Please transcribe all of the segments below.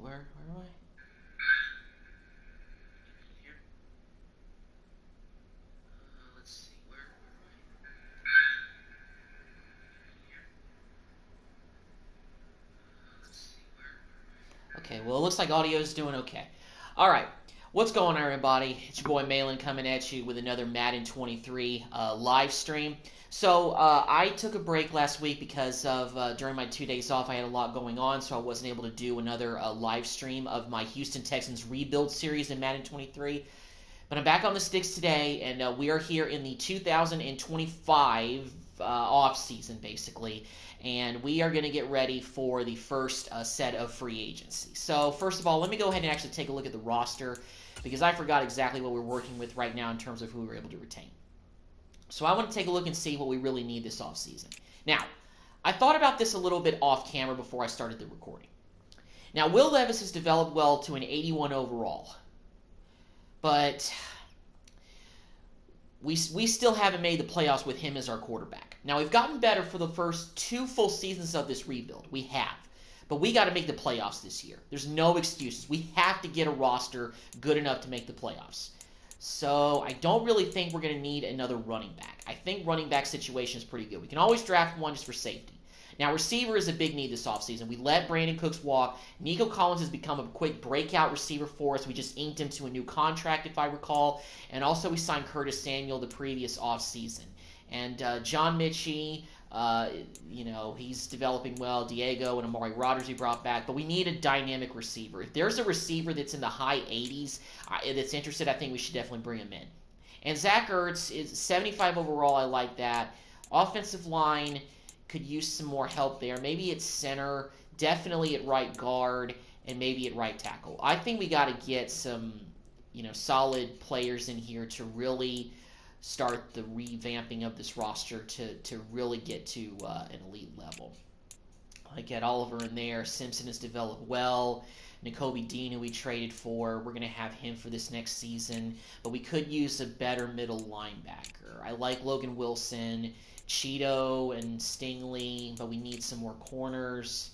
Where am I? Here. Let's see. Where am I? Here. Let's see. Where am I? Okay. Well, it looks like audio is doing okay. All right. What's going on, everybody? It's your boy Malin coming at you with another Madden 23 live stream. So I took a break last week because of during my 2 days off I had a lot going on, so I wasn't able to do another live stream of my Houston Texans rebuild series in Madden 23. But I'm back on the sticks today, and we are here in the 2025 off season, basically, and we are going to get ready for the first set of free agency. So first of all, let me go ahead and actually take a look at the roster, because I forgot exactly what we're working with right now in terms of who we're able to retain. So I want to take a look and see what we really need this off season. Now, I thought about this a little bit off camera before I started the recording. Now, Will Levis has developed well to an 81 overall, but we still haven't made the playoffs with him as our quarterback. Now, we've gotten better for the first 2 full seasons of this rebuild. We have. But we got to make the playoffs this year. There's no excuses. We have to get a roster good enough to make the playoffs. So I don't really think we're going to need another running back. I think running back situation is pretty good. We can always draft one just for safety. Now, receiver is a big need this offseason. We let Brandon Cooks walk. Nico Collins has become a quick breakout receiver for us. We just inked him to a new contract, if I recall. And also we signed Curtis Samuel the previous offseason. And John Mitchie, he's developing well. Diego and Amari Rodgers we brought back. But we need a dynamic receiver. If there's a receiver that's in the high 80s that's interested, I think we should definitely bring him in. And Zach Ertz is 75 overall. I like that. Offensive line could use some more help there. Maybe at center, definitely at right guard, and maybe at right tackle. I think we got to get some, solid players in here to really start the revamping of this roster to really get to an elite level. I get Oliver in there. Simpson has developed well. Nakobe Dean, who we traded for, we're going to have him for this next season. But we could use a better middle linebacker. I like Logan Wilson, Cheeto, and Stingley, but we need some more corners.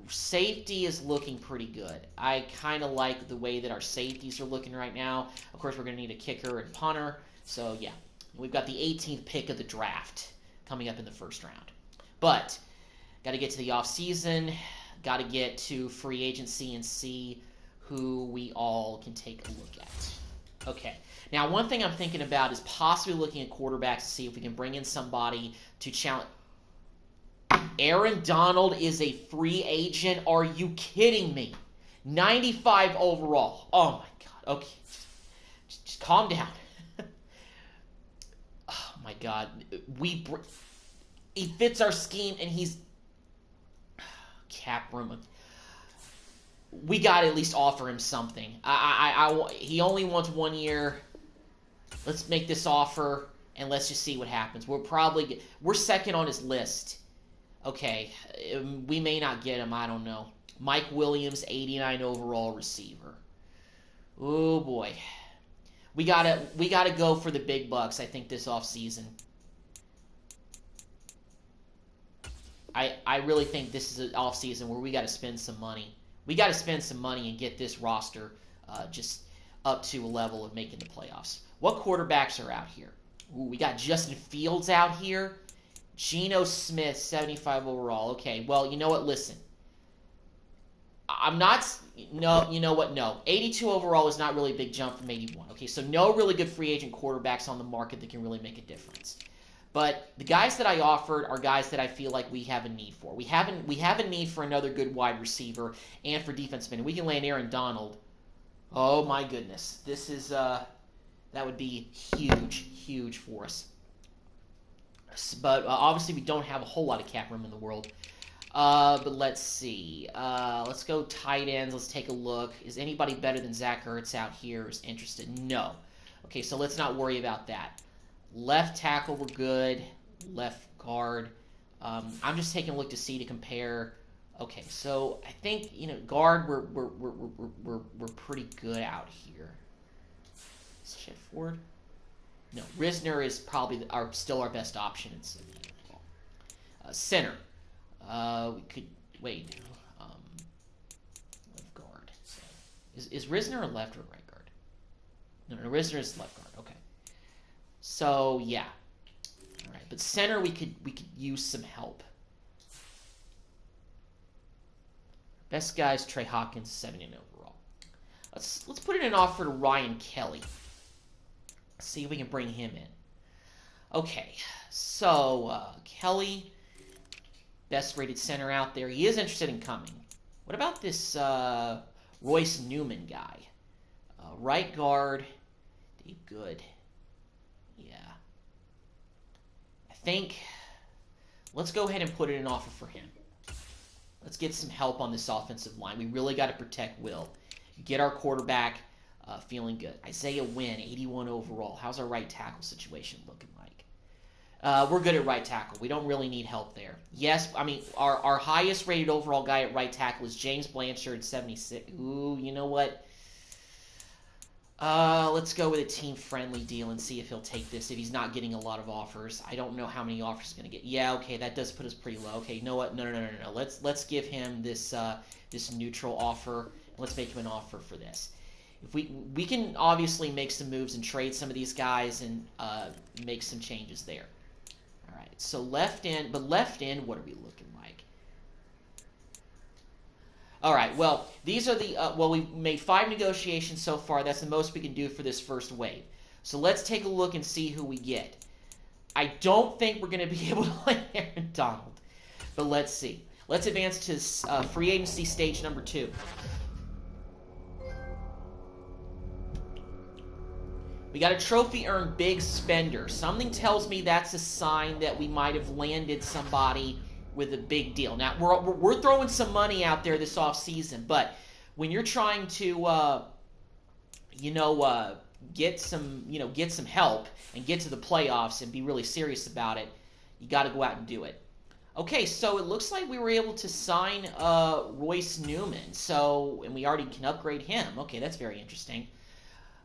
Safety is looking pretty good. I kind of like the way that our safeties are looking right now. Of course, we're going to need a kicker and punter. So, yeah, we've got the 18th pick of the draft coming up in the first round. But got to get to the offseason. Got to get to free agency and see who we all can take a look at. Okay. Now, one thing I'm thinking about is possibly looking at quarterbacks to see if we can bring in somebody to challenge. Aaron Donald is a free agent? Are you kidding me? 95 overall. Oh, my God. Okay. Just calm down. Oh, my God. He fits our scheme, and he's cap room. We got to at least offer him something. He only wants 1 year. Let's make this offer, and let's just see what happens. We're second on his list. Okay, we may not get him. I don't know. Mike Williams, 89 overall receiver. Oh boy, we gotta go for the big bucks. I think this offseason. I really think this is an offseason where we got to spend some money. We got to spend some money and get this roster just up to a level of making the playoffs. What quarterbacks are out here? Ooh, we got Justin Fields out here. Geno Smith, 75 overall. Okay, well, you know what? Listen. No, you know what? No. 82 overall is not really a big jump from 81. Okay, so no really good free agent quarterbacks on the market that can really make a difference. But the guys that I offered are guys that I feel like we have a need for. We have a need for another good wide receiver and for defensemen. And we can land Aaron Donald. Oh, my goodness. This is... that would be huge for us. But obviously we don't have a whole lot of cap room in the world. But let's see. Let's go tight ends. Let's take a look. Is anybody better than Zach Ertz out here is interested? No. Okay, so let's not worry about that. Left tackle, we're good. Left guard. I'm just taking a look to compare. Okay, so I think guard we're pretty good out here. Shit, Ford. No, Risner is probably still our best option in center. We could wait. Is Risner a left or right guard? No, Risner is left guard. Okay. So yeah. All right, but center we could use some help. Best guys, Trey Hawkins, 70 overall. Let's put in an offer to Ryan Kelly. See if we can bring him in. Okay, so Kelly, best rated center out there. He is interested in coming. What about this Royce Newman guy? Right guard, good. Yeah. I think, let's go ahead and put in an offer for him. Let's get some help on this offensive line. We really got to protect Will. Get our quarterback feeling good. Isaiah Wynn, 81 overall. How's our right tackle situation looking like? We're good at right tackle. We don't really need help there. Yes, I mean, our highest rated overall guy at right tackle is James Blanchard, 76. Ooh, you know what? Let's go with a team-friendly deal and see if he'll take this, if he's not getting a lot of offers. I don't know how many offers he's going to get. Yeah, okay, that does put us pretty low. Okay, you know what? No. Let's give him this this neutral offer. Let's make him an offer for this. If we can obviously make some moves and trade some of these guys and make some changes there. All right, so left end, what are we looking like? All right, well, these are the, we've made 5 negotiations so far. That's the most we can do for this first wave. So let's take a look and see who we get. I don't think we're going to be able to play Aaron Donald, but let's see. Let's advance to free agency stage number 2. We got a trophy earned big spender. Something tells me that's a sign that we might have landed somebody with a big deal. Now, we're throwing some money out there this offseason, but when you're trying to, get some help and get to the playoffs and be really serious about it, you got to go out and do it. Okay, so it looks like we were able to sign Royce Newman. So, and we already can upgrade him. Okay, that's very interesting.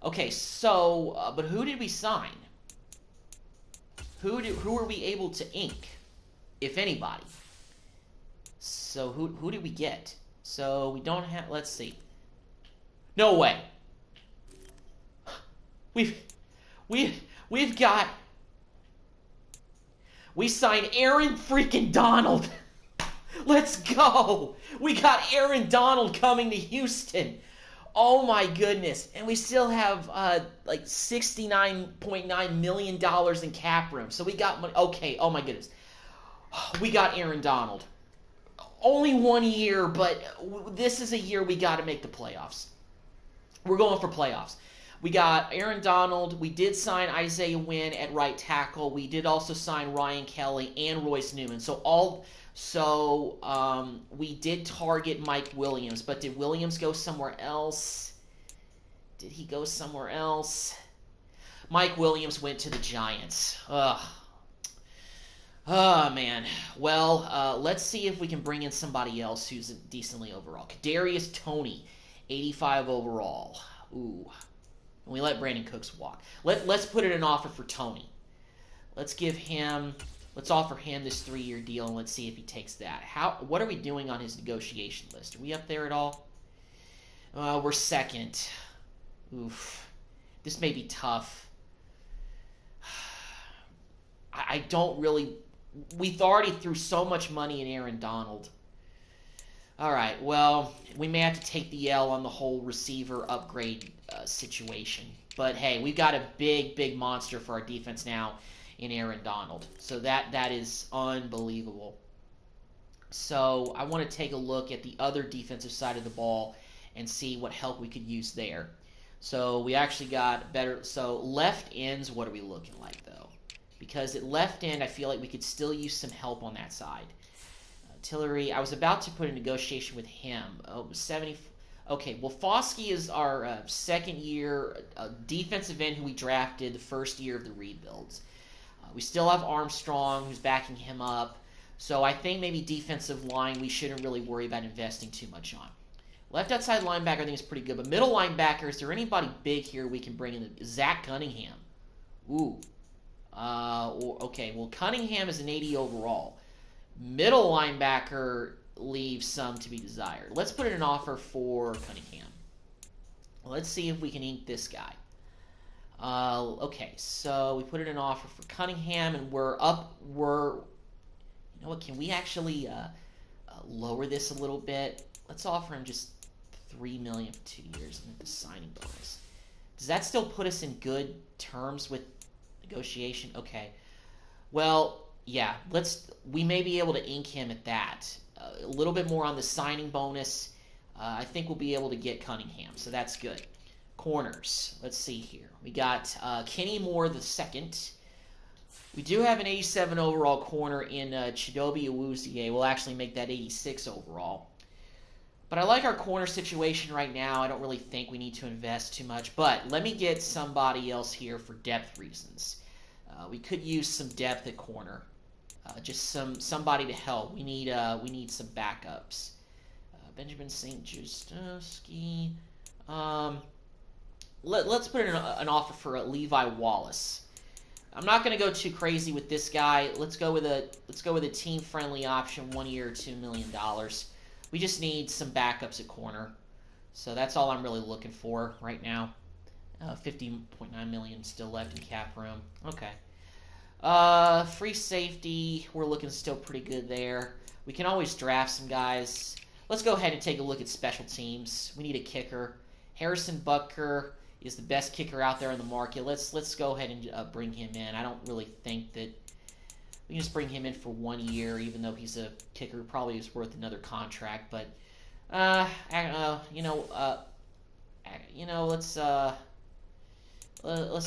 Okay, so, but who did we sign? Who are we able to ink, if anybody? So who did we get? So we don't have. Let's see. No way. We've got. We signed Aaron freaking Donald. Let's go. We got Aaron Donald coming to Houston. Oh my goodness. And we still have like $69.9 million in cap room. So we got money. Okay, oh my goodness. We got Aaron Donald. Only 1 year, but this is a year we got to make the playoffs. We're going for playoffs. We got Aaron Donald. We did sign Isaiah Wynn at right tackle. We did also sign Ryan Kelly and Royce Newman. We did target Mike Williams, but did Williams go somewhere else? Did he go somewhere else? Mike Williams went to the Giants. Ugh. Oh, man. Well, let's see if we can bring in somebody else who's decently overall. Kadarius Toney, 85 overall. Ooh. And we let Brandon Cooks walk. Let's put in an offer for Toney. Let's offer him this 3-year deal, and let's see if he takes that. What are we doing on his negotiation list? Are we up there at all? We're second. Oof. This may be tough. I don't really... We've already threw so much money in Aaron Donald. All right, well, we may have to take the L on the whole receiver upgrade situation. But, hey, we've got a big monster for our defense now in Aaron Donald. So that is unbelievable. So I want to take a look at the other defensive side of the ball and see what help we could use there. So we actually got better. So left ends, what are we looking like, though? Because at left end, I feel like we could still use some help on that side. Tillery, I was about to put a negotiation with him. 70. Okay, well, Foskey is our second-year defensive end who we drafted the first year of the rebuilds. We still have Armstrong, who's backing him up. So I think maybe defensive line we shouldn't really worry about investing too much on. Left outside linebacker I think is pretty good. But middle linebacker, is there anybody big here we can bring in? Zach Cunningham. Ooh. Okay, well, Cunningham is an 80 overall. Middle linebacker leaves some to be desired. Let's put in an offer for Cunningham. Let's see if we can ink this guy. Okay, so we put in an offer for Cunningham, and we're up. You know what? Can we actually lower this a little bit? Let's offer him just $3 million for 2 years and the signing bonus. Does that still put us in good terms with negotiation? Okay. Well, yeah. We may be able to ink him at that. A little bit more on the signing bonus. I think we'll be able to get Cunningham, so that's good. Corners. Let's see here. We got Kenny Moore the second. We do have an 87 overall corner in Chidobe Awuzie. We'll actually make that 86 overall. But I like our corner situation right now. I don't really think we need to invest too much. But let me get somebody else here for depth reasons. We could use some depth at corner. Just somebody to help. We need some backups. Benjamin St. Justowski. Let's put in an offer for Levi Wallace. I'm not going to go too crazy with this guy. Let's go with a team-friendly option, 1 year, $2 million. We just need some backups at corner, so that's all I'm really looking for right now. 50.9 million still left in cap room. Okay. Free safety, we're looking still pretty good there. We can always draft some guys. Let's go ahead and take a look at special teams. We need a kicker. Harrison Butker is the best kicker out there in the market. Let's go ahead and bring him in. I don't really think that we can just bring him in for 1 year, even though he's a kicker who probably is worth another contract. But let's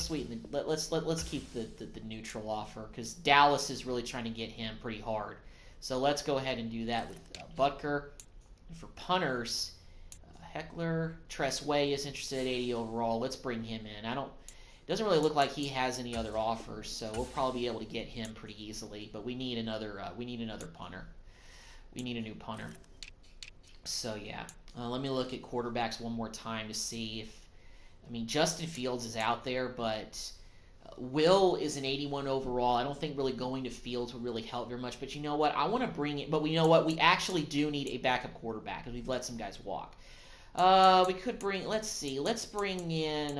sweeten let's keep the neutral offer, because Dallas is really trying to get him pretty hard. So let's go ahead and do that with Butker. And for punters, Heckler Tressway is interested at 80 overall. Let's bring him in. It doesn't really look like he has any other offers, so we'll probably be able to get him pretty easily. But we need another punter. We need a new punter. So yeah, let me look at quarterbacks one more time to see if. I mean, Justin Fields is out there, but Will is an 81 overall. I don't think really going to Fields would really help very much. But you know what? I want to bring it. But you know what? We actually do need a backup quarterback, because we've let some guys walk. We could bring. Let's see. Let's bring in.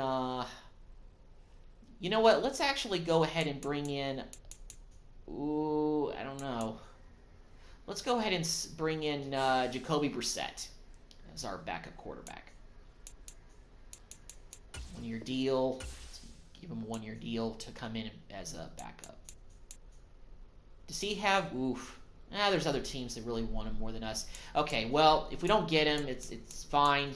You know what? Let's actually go ahead and bring in. Ooh, I don't know. Let's go ahead and bring in Jacoby Brissett as our backup quarterback. 1 year deal. Let's give him a 1 year deal to come in as a backup. Does he have? Oof. There's other teams that really want him more than us. Okay, well, if we don't get him, it's fine.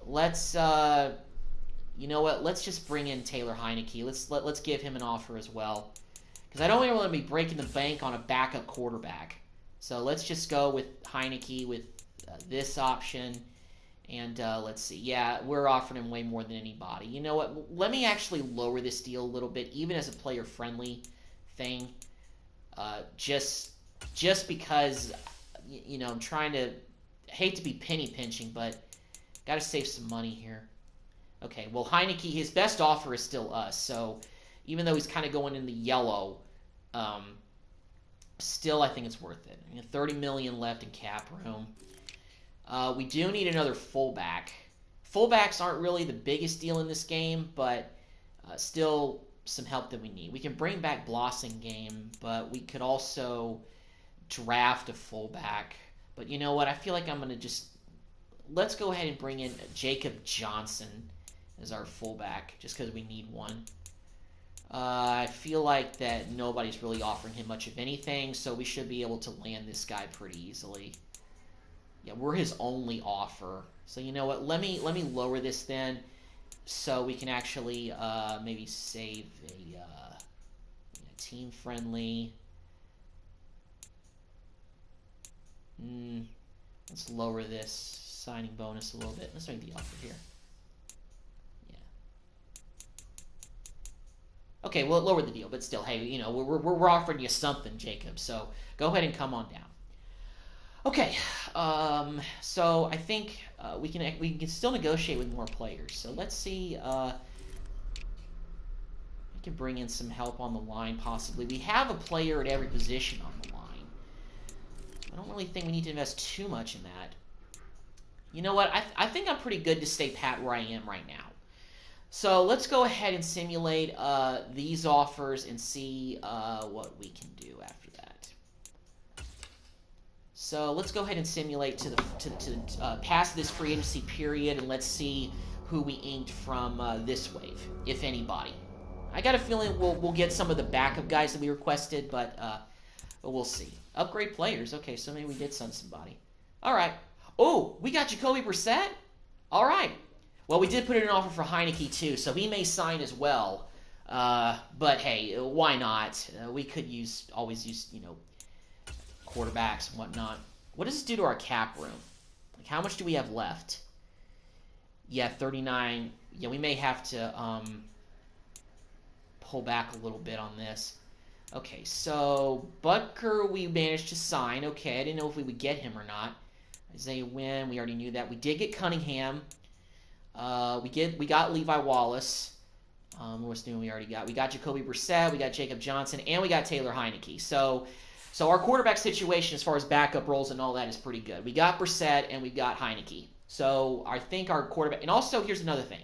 Let's, you know what? Let's just bring in Taylor Heineke. Let's give him an offer as well, because I don't really want to be breaking the bank on a backup quarterback. So let's just go with Heineke with this option, and let's see. Yeah, we're offering him way more than anybody. You know what? Let me actually lower this deal a little bit, even as a player-friendly thing. Just because, you know, I'm trying to, hate to be penny pinching, but got to save some money here. Okay, well, Heineke, his best offer is still us, so even though he's kind of going in the yellow, still I think it's worth it. I mean, 30 million left in cap room. We do need another fullback. Fullbacks aren't really the biggest deal in this game, but still some help that we need. We can bring back Blossingame, but we could also draft a fullback. But you know what? I feel like I'm going to just... Let's go ahead and bring in Jacob Johnson as our fullback, just because we need one. I feel like that nobody's really offering him much of anything, so we should be able to land this guy pretty easily. Yeah, we're his only offer. So you know what? Let me lower this then, so we can actually maybe save a team-friendly... Let's lower this signing bonus a little bit. Let's make the offer here. Yeah. Okay, well, lower the deal, but still, hey, you know, we're offering you something, Jacob. So go ahead and come on down. Okay, so I think we can still negotiate with more players. So let's see. We can bring in some help on the line, possibly. We have a player at every position on the line. I don't really think we need to invest too much in that. You know what? I think I'm pretty good to stay pat where I am right now. So let's go ahead and simulate these offers and see what we can do after that. So let's go ahead and simulate to past this free agency period, and let's see who we inked from this wave, if anybody. I got a feeling we'll get some of the backup guys that we requested, but we'll see. Upgrade players. Okay, so maybe we did send somebody. All right. Oh, we got Jacoby Brissett? All right. Well, we did put in an offer for Heineke, too, so he may sign as well. But, hey, why not? We could always use, quarterbacks and whatnot. What does this do to our cap room? Like, how much do we have left? Yeah, 39. Yeah, we may have to pull back a little bit on this. Okay, so Butker we managed to sign. Okay, I didn't know if we would get him or not. Isaiah Wynn, we already knew that. We did get Cunningham. We got Levi Wallace. What's new? We already got. We got Jacoby Brissett. We got Jacob Johnson, and we got Taylor Heineke. So our quarterback situation, as far as backup roles and all that, is pretty good. We got Brissett and we got Heineke. So I think our quarterback. And also, here's another thing.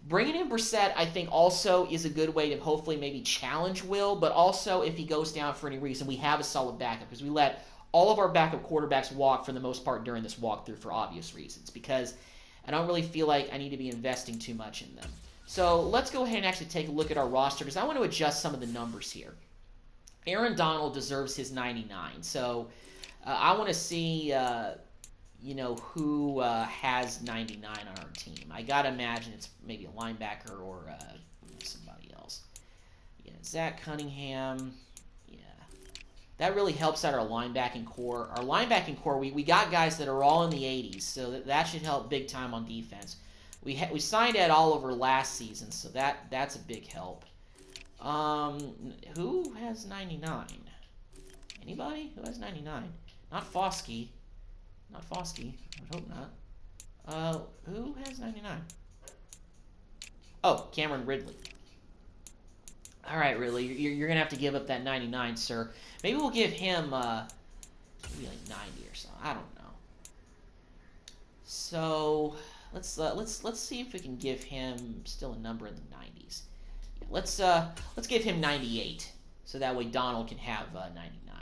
Bringing in Brissett, I think, also is a good way to hopefully maybe challenge Will. But also, if he goes down for any reason, we have a solid backup because we let all of our backup quarterbacks walk for the most part during this walkthrough for obvious reasons, because I don't really feel like I need to be investing too much in them. So let's go ahead and actually take a look at our roster, because I want to adjust some of the numbers here. Aaron Donald deserves his 99, so I want to see who has 99 on our team. I gotta imagine it's maybe a linebacker or somebody else. Yeah, Zach Cunningham. That really helps out our linebacking core. Our linebacking core, we got guys that are all in the 80s, so that should help big time on defense. We signed Ed Oliver last season, so that's a big help. Who has 99? Anybody? Who has 99? Not Foskey. Not Foskey. I would hope not. Who has 99? Oh, Cameron Ridley. All right, Ridley, you're going to have to give up that 99, sir. Maybe we'll give him maybe like 90 or something. I don't know. So let's see if we can give him still a number in the 90s. Yeah, let's give him 98, so that way Donald can have 99.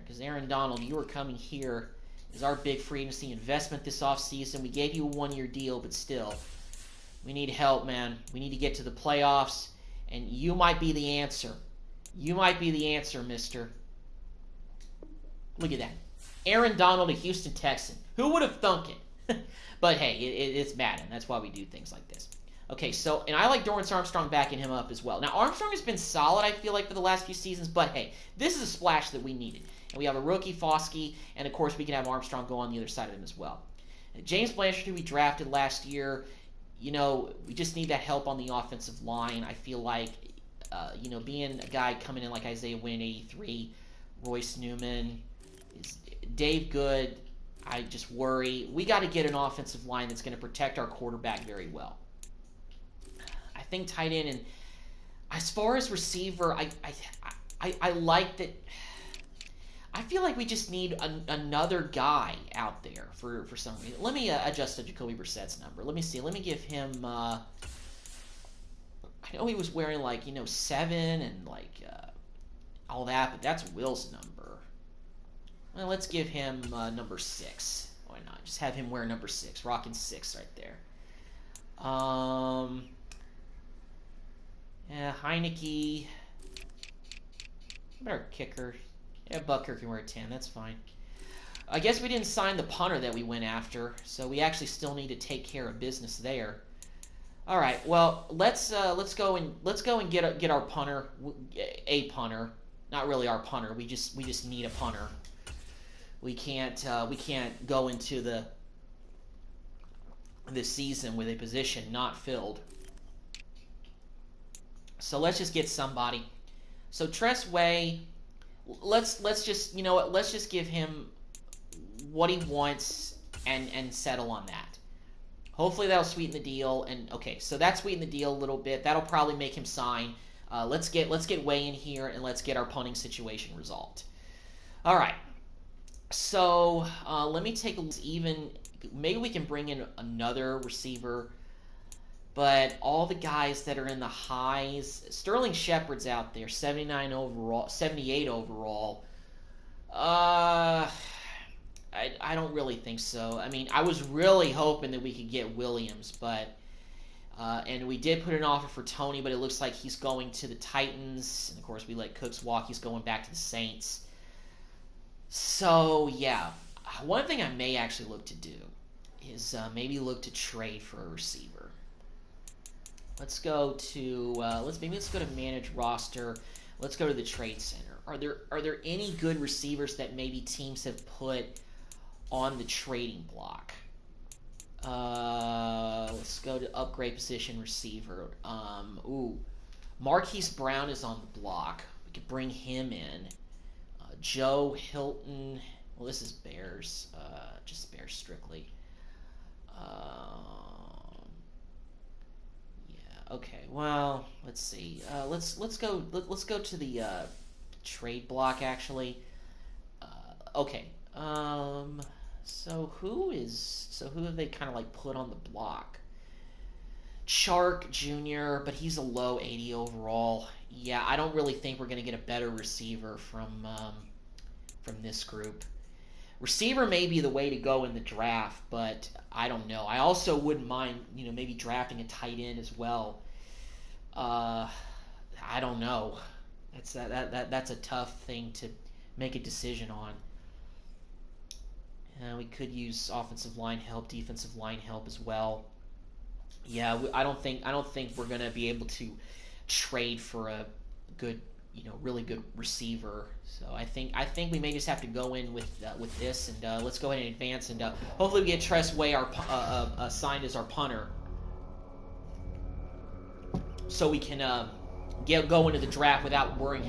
Because Aaron Donald, you were coming here as our big free agency investment this offseason. We gave you a one-year deal, but still, we need help, man. We need to get to the playoffs, and you might be the answer. You might be the answer, mister. Look at that. Aaron Donald, a Houston Texan. Who would have thunk it? But hey, it's Madden. That's why we do things like this. Okay, so, and I like Dorrance Armstrong backing him up as well. Now, Armstrong has been solid, I feel like, for the last few seasons, but hey, this is a splash that we needed. And we have a rookie, Foskey, and of course we can have Armstrong go on the other side of him as well. James Blanchard, who we drafted last year, we just need that help on the offensive line. I feel like, being a guy coming in like Isaiah Wynn, 83, Royce Newman, Dave Good, I just worry. We got to get an offensive line that's going to protect our quarterback very well. I think tight end, and as far as receiver, I like that. I feel like we just need another guy out there for some reason. Let me adjust to Jacoby Brissett's number. Let me see. Let me give him. I know he was wearing 7 and all that, but that's Will's number. Well, let's give him number 6. Why not? Just have him wear number 6, rocking 6 right there. Yeah, Heineke. Better kicker. Yeah, Butker can wear 10. That's fine. I guess we didn't sign the punter that we went after, so we actually still need to take care of business there. All right. Well, let's go and get our punter, a punter. Not really our punter. We just need a punter. We can't go into this season with a position not filled. So let's just get somebody. So Tress Way, let's just let's just give him what he wants and settle on that. Hopefully that'll sweeten the deal. And okay, so that sweetened the deal a little bit. That'll probably make him sign. Let's get Way in here and let's get our punting situation resolved. All right. So let me take a look. Even maybe we can bring in another receiver, but all the guys that are in the highs, Sterling Shepard's out there, 79 overall, 78 overall. I don't really think so. I mean, I was really hoping that we could get Williams, but and we did put an offer for Tony, but it looks like he's going to the Titans. And of course, we let Cooks walk. He's going back to the Saints. So yeah, one thing I may actually look to do is maybe look to trade for a receiver. Let's go to let's go to manage roster. Let's go to the trade center. Are there any good receivers that maybe teams have put on the trading block? Let's go to upgrade position receiver. Marquise Brown is on the block. We could bring him in. Joe Hilton. Well, this is Bears. Just Bears strictly. Yeah. Okay. Well, let's see. Let's go to the trade block actually. Okay. So who have they kind of like put on the block? Chark Jr., but he's a low 80 overall. Yeah, I don't really think we're going to get a better receiver from this group. Receiver may be the way to go in the draft, but I don't know. I also wouldn't mind, maybe drafting a tight end as well. I don't know. That's a tough thing to make a decision on. We could use offensive line help, defensive line help as well. Yeah, I don't think we're gonna be able to trade for a good, really good receiver. So I think we may just have to go in with this, and let's go ahead and advance, and hopefully we get Tress Way assigned as our punter, so we can go into the draft without worrying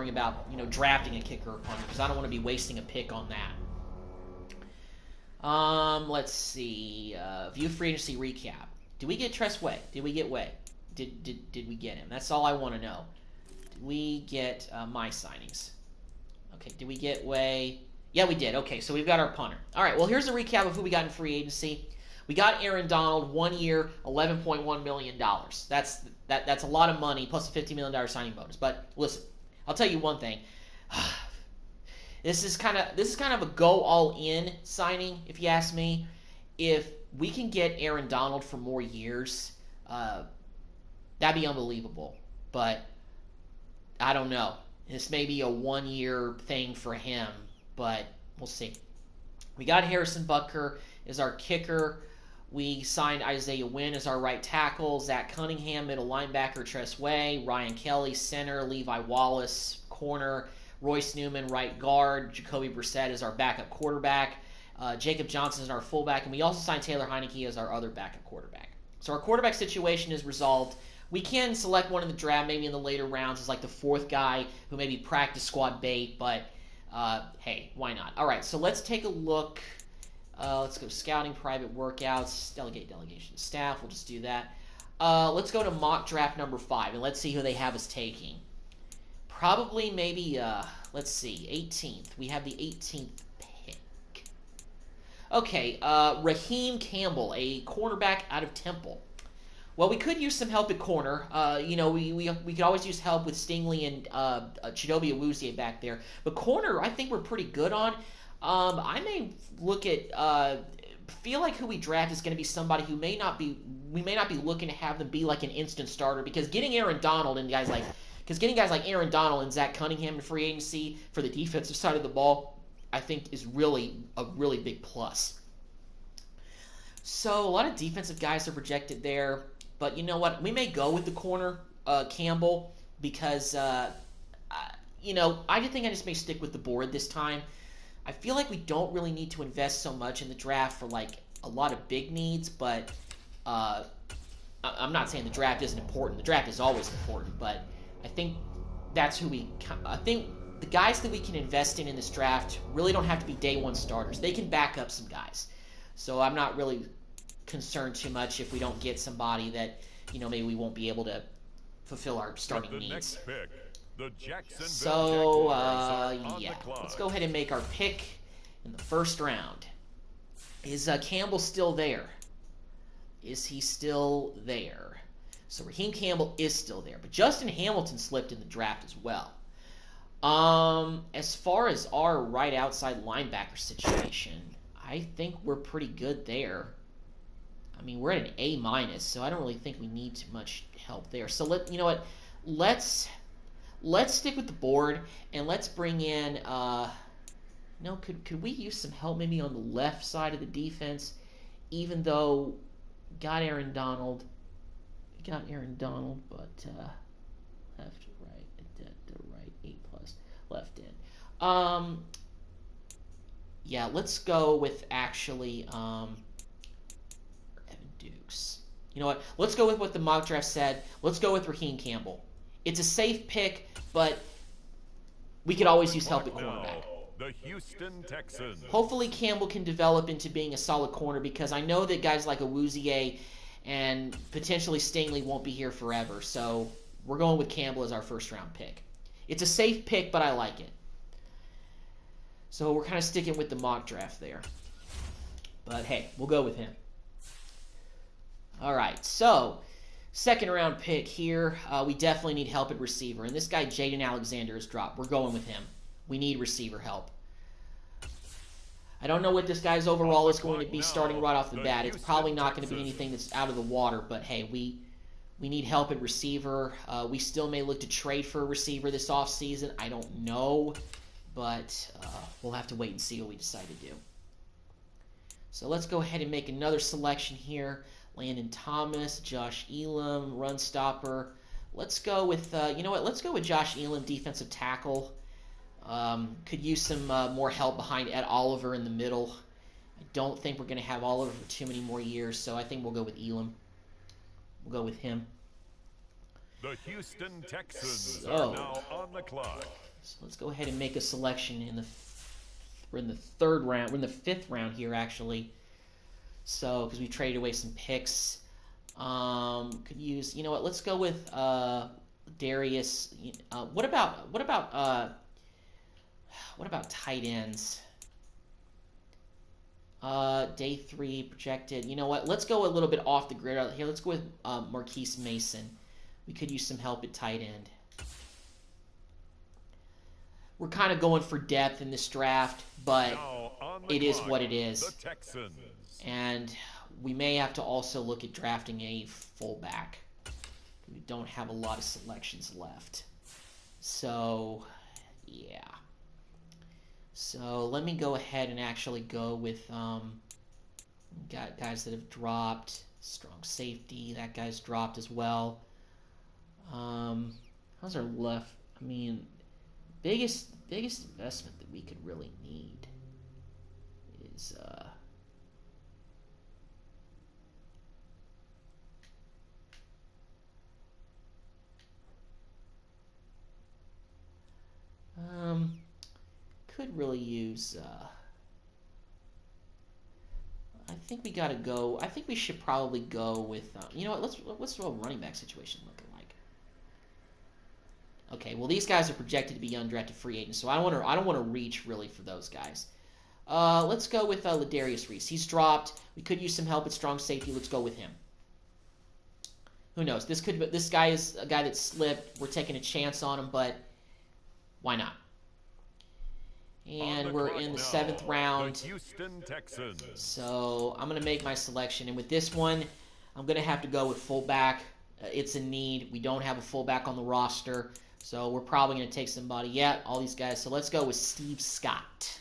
about drafting a kicker or punter, because I don't want to be wasting a pick on that. Let's see. View free agency recap. Did we get Tress Way? Did we get Way? Did we get him? That's all I want to know. Did we get my signings? Okay, did we get Way? Yeah, we did. Okay, so we've got our punter. All right, well, here's a recap of who we got in free agency. We got Aaron Donald, 1 year, $11.1 million. That's a lot of money, plus a $50 million signing bonus. But listen, I'll tell you one thing. This is kind of a go all in signing, if you ask me. If we can get Aaron Donald for more years, that'd be unbelievable. But I don't know. This may be a 1 year thing for him, but we'll see. We got Harrison Butker as our kicker. We signed Isaiah Wynn as our right tackle. Zach Cunningham, middle linebacker, Tress Way. Ryan Kelly, center. Levi Wallace, corner. Royce Newman, right guard. Jacoby Brissett is our backup quarterback. Jacob Johnson is our fullback. And we also signed Taylor Heineke as our other backup quarterback. So our quarterback situation is resolved. We can select one in the draft, maybe in the later rounds, as like the fourth guy who maybe practice squad bait. But, hey, why not? All right, so let's take a look. Let's go scouting, private workouts, delegation staff. We'll just do that. Let's go to mock draft number 5, and let's see who they have us taking. Probably maybe, let's see, 18th. We have the 18th pick. Okay, Raheem Campbell, a cornerback out of Temple. Well, we could use some help at corner. We could always use help with Stingley and Chidobe Awuzie back there. But corner, I think we're pretty good on. I may look at feel like who we draft is going to be somebody who we may not be looking to have them be like an instant starter, because getting Aaron Donald and guys like Aaron Donald and Zach Cunningham in free agency for the defensive side of the ball, I think is really a really big plus. So a lot of defensive guys are projected there, but you know what? We may go with the corner, Campbell, because I just may stick with the board this time. I feel like we don't really need to invest so much in the draft for like a lot of big needs, but I'm not saying the draft isn't important. The draft is always important, but I think I think the guys that we can invest in this draft really don't have to be day one starters. They can back up some guys. So I'm not really concerned too much if we don't get somebody that, maybe we won't be able to fulfill our starting needs. So, yeah, let's go ahead and make our pick. in the first round. Is Campbell still there? Is he still there? So Raheem Campbell is still there. But Justin Hamilton slipped in the draft as well. As far as our right outside linebacker situation, I think we're pretty good there. I mean, we're at an A-, so I don't really think we need too much help there. So you know what? Let's stick with the board and let's bring in. No, could we use some help maybe on the left side of the defense? Even though got Aaron Donald, but left, right, right, A+, left in. Yeah, let's go with actually Evan Dukes. You know what? Let's go with what the mock draft said. Let's go with Raheem Campbell. It's a safe pick, but we could always use help at cornerback. The Houston Texans. Hopefully Campbell can develop into being a solid corner because I know that guys like Awuzie and potentially Stingley won't be here forever. So we're going with Campbell as our first-round pick. It's a safe pick, but I like it. So we're kind of sticking with the mock draft there. But hey, we'll go with him. All right, so second-round pick here. We definitely need help at receiver. And this guy, Jaden Alexander, is dropped. We're going with him. We need receiver help. I don't know what this guy's overall is going to be starting right off the bat. It's probably not going to be anything that's out of the water, but hey, we need help at receiver. We still may look to trade for a receiver this offseason. I don't know, but we'll have to wait and see what we decide to do. So let's go ahead and make another selection here. Landon Thomas, Josh Elam, run stopper. Let's go with, you know what, let's go with Josh Elam, defensive tackle. Could use some more help behind Ed Oliver in the middle. I don't think we're going to have Oliver for too many more years, so I think we'll go with Elam. We'll go with him. The Houston Texans are now on the clock. So let's go ahead and make a selection we're in the third round. We're in the fifth round here, actually. So, because we traded away some picks. Could use, you know what, let's go with Darius. What about tight ends? Day 3 projected. You know what? Let's go a little bit off the grid here. Let's go with Marquise Mason. We could use some help at tight end. We're kind of going for depth in this draft, but it is what it is. The Texans. And we may have to also look at drafting a fullback. We don't have a lot of selections left. So, yeah. So let me go ahead and actually go with got guys that have dropped. Strong safety, that guy's dropped as well. How's our left? I mean, biggest investment that we could really need is could really use I think we gotta go. I think we should probably go with you know what, what's the running back situation looking like? Okay, well these guys are projected to be undrafted free agents, so I don't want to reach really for those guys. Let's go with Ladarius Reese. He's dropped. We could use some help at strong safety. Let's go with him. Who knows? This guy is a guy that slipped. We're taking a chance on him, but why not? And we're in the 7th round. The Houston Texans. So I'm going to make my selection. And with this one, I'm going to have to go with fullback. It's a need. We don't have a fullback on the roster. So we're probably going to take somebody. Yeah, all these guys. So let's go with Steve Scott.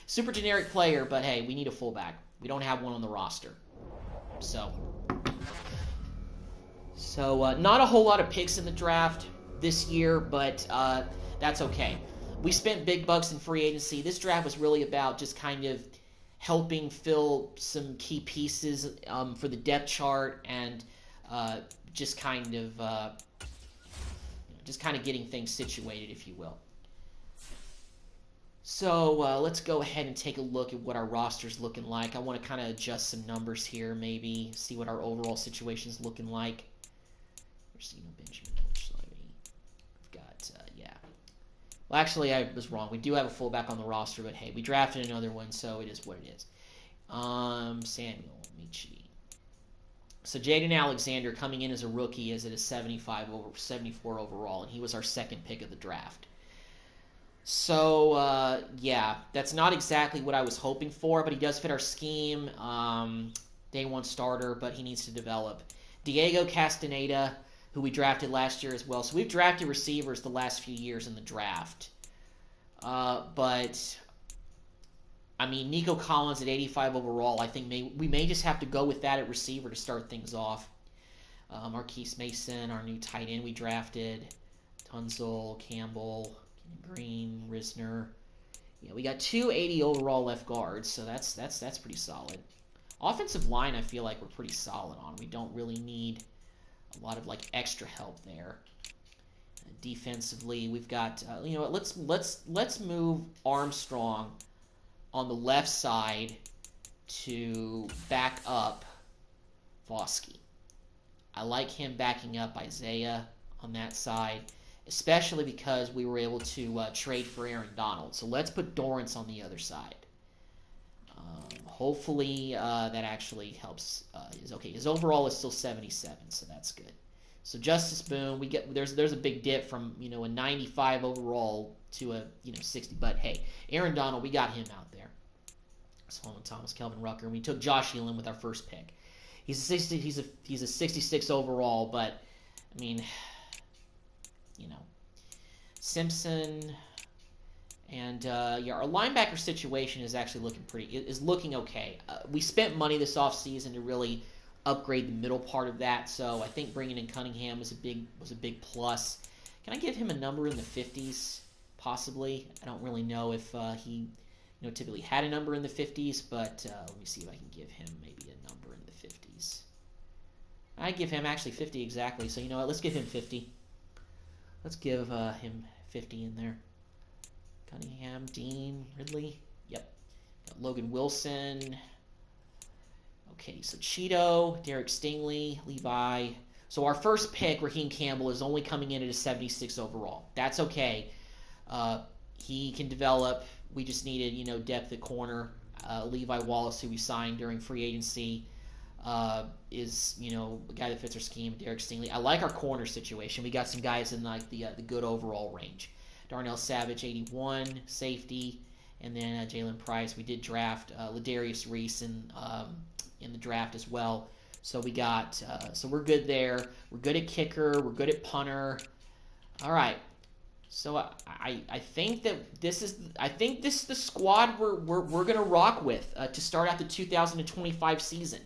Super generic player, but hey, we need a fullback. We don't have one on the roster. So not a whole lot of picks in the draft this year, but that's okay. We spent big bucks in free agency. This draft was really about just kind of helping fill some key pieces for the depth chart and just kind of getting things situated, if you will. So let's go ahead and take a look at what our roster's looking like. I want to kind of adjust some numbers here, maybe see what our overall situation's looking like. Benjamin. We've got Well, actually, I was wrong. We do have a fullback on the roster, but hey, we drafted another one, so it is what it is. Samuel Michi. So Jaden Alexander coming in as a rookie is at a 74 overall, and he was our second pick of the draft. So, yeah, that's not exactly what I was hoping for, but he does fit our scheme. Day one starter, but he needs to develop. Diego Castaneda, who we drafted last year as well. So we've drafted receivers the last few years in the draft. But, I mean, Nico Collins at 85 overall, I think we may just have to go with that at receiver to start things off. Marquise Mason, our new tight end we drafted. Tunzel, Campbell, Green, Risner. Yeah, we got 280 overall left guards, so that's pretty solid. Offensive line, I feel like we're pretty solid on. We don't really need a lot of like extra help there. Defensively, we've got you know what, let's move Armstrong on the left side to back up Foskey. I like him backing up Isaiah on that side, especially because we were able to trade for Aaron Donald. So let's put Dorrance on the other side. Hopefully that actually helps. His overall is still 77, so that's good. So Justice Boone, there's a big dip from a 95 overall to a 60. But hey, Aaron Donald, we got him out there. Solomon Thomas, Kelvin Rucker, and we took Josh Elam with our first pick. He's a 66 overall, but I mean, Simpson. And yeah, our linebacker situation is actually looking okay. We spent money this offseason to really upgrade the middle part of that, so I think bringing in Cunningham was a big plus. Can I give him a number in the 50s? Possibly. I don't really know if he typically had a number in the 50s, but let me see if I can give him maybe a number in the 50s. I give him actually 50 exactly, so you know what? Let's give him 50. Let's give him 50 in there. Cunningham, Dean, Ridley. Yep. Got Logan Wilson. Okay, so Cheeto, Derek Stingley, Levi. So our first pick, Raheem Campbell, is only coming in at a 76 overall. That's okay. He can develop. We just needed, depth at corner. Levi Wallace, who we signed during free agency, is, a guy that fits our scheme. Derek Stingley. I like our corner situation. We got some guys in like the good overall range. Darnell Savage, 81, safety, and then Jalen Price. We did draft Ladarius Reese in the draft as well. So we got, so we're good there. We're good at kicker. We're good at punter. All right. So I think that this is the squad we're gonna rock with to start out the 2025 season.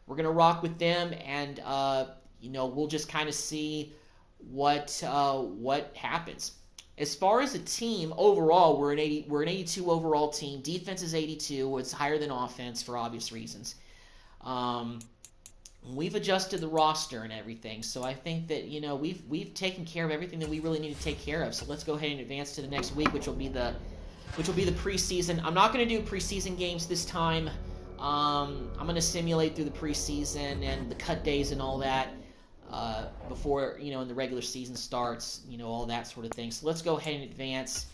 We're gonna rock with them, and we'll just kind of see what happens. As far as a team overall, we're an 82 overall team. Defense is 82. It's higher than offense for obvious reasons. We've adjusted the roster and everything, so I think that we've taken care of everything that we really need to take care of. So let's go ahead and advance to the next week, which will be the preseason. I'm not going to do preseason games this time. I'm going to simulate through the preseason and the cut days and all that. Before in the regular season starts, all that sort of thing. So let's go ahead and advance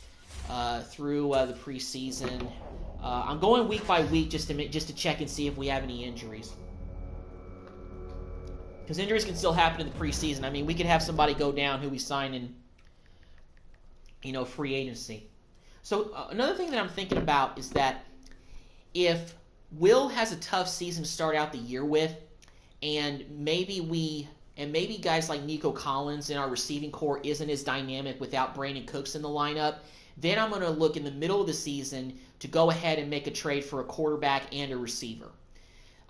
through the preseason. I'm going week by week just to check and see if we have any injuries, because injuries can still happen in the preseason. I mean, we could have somebody go down who we sign in free agency. So another thing that I'm thinking about is that if Will has a tough season to start out the year with, and maybe guys like Nico Collins in our receiving core isn't as dynamic without Brandon Cooks in the lineup, then I'm going to look in the middle of the season to go ahead and make a trade for a quarterback and a receiver.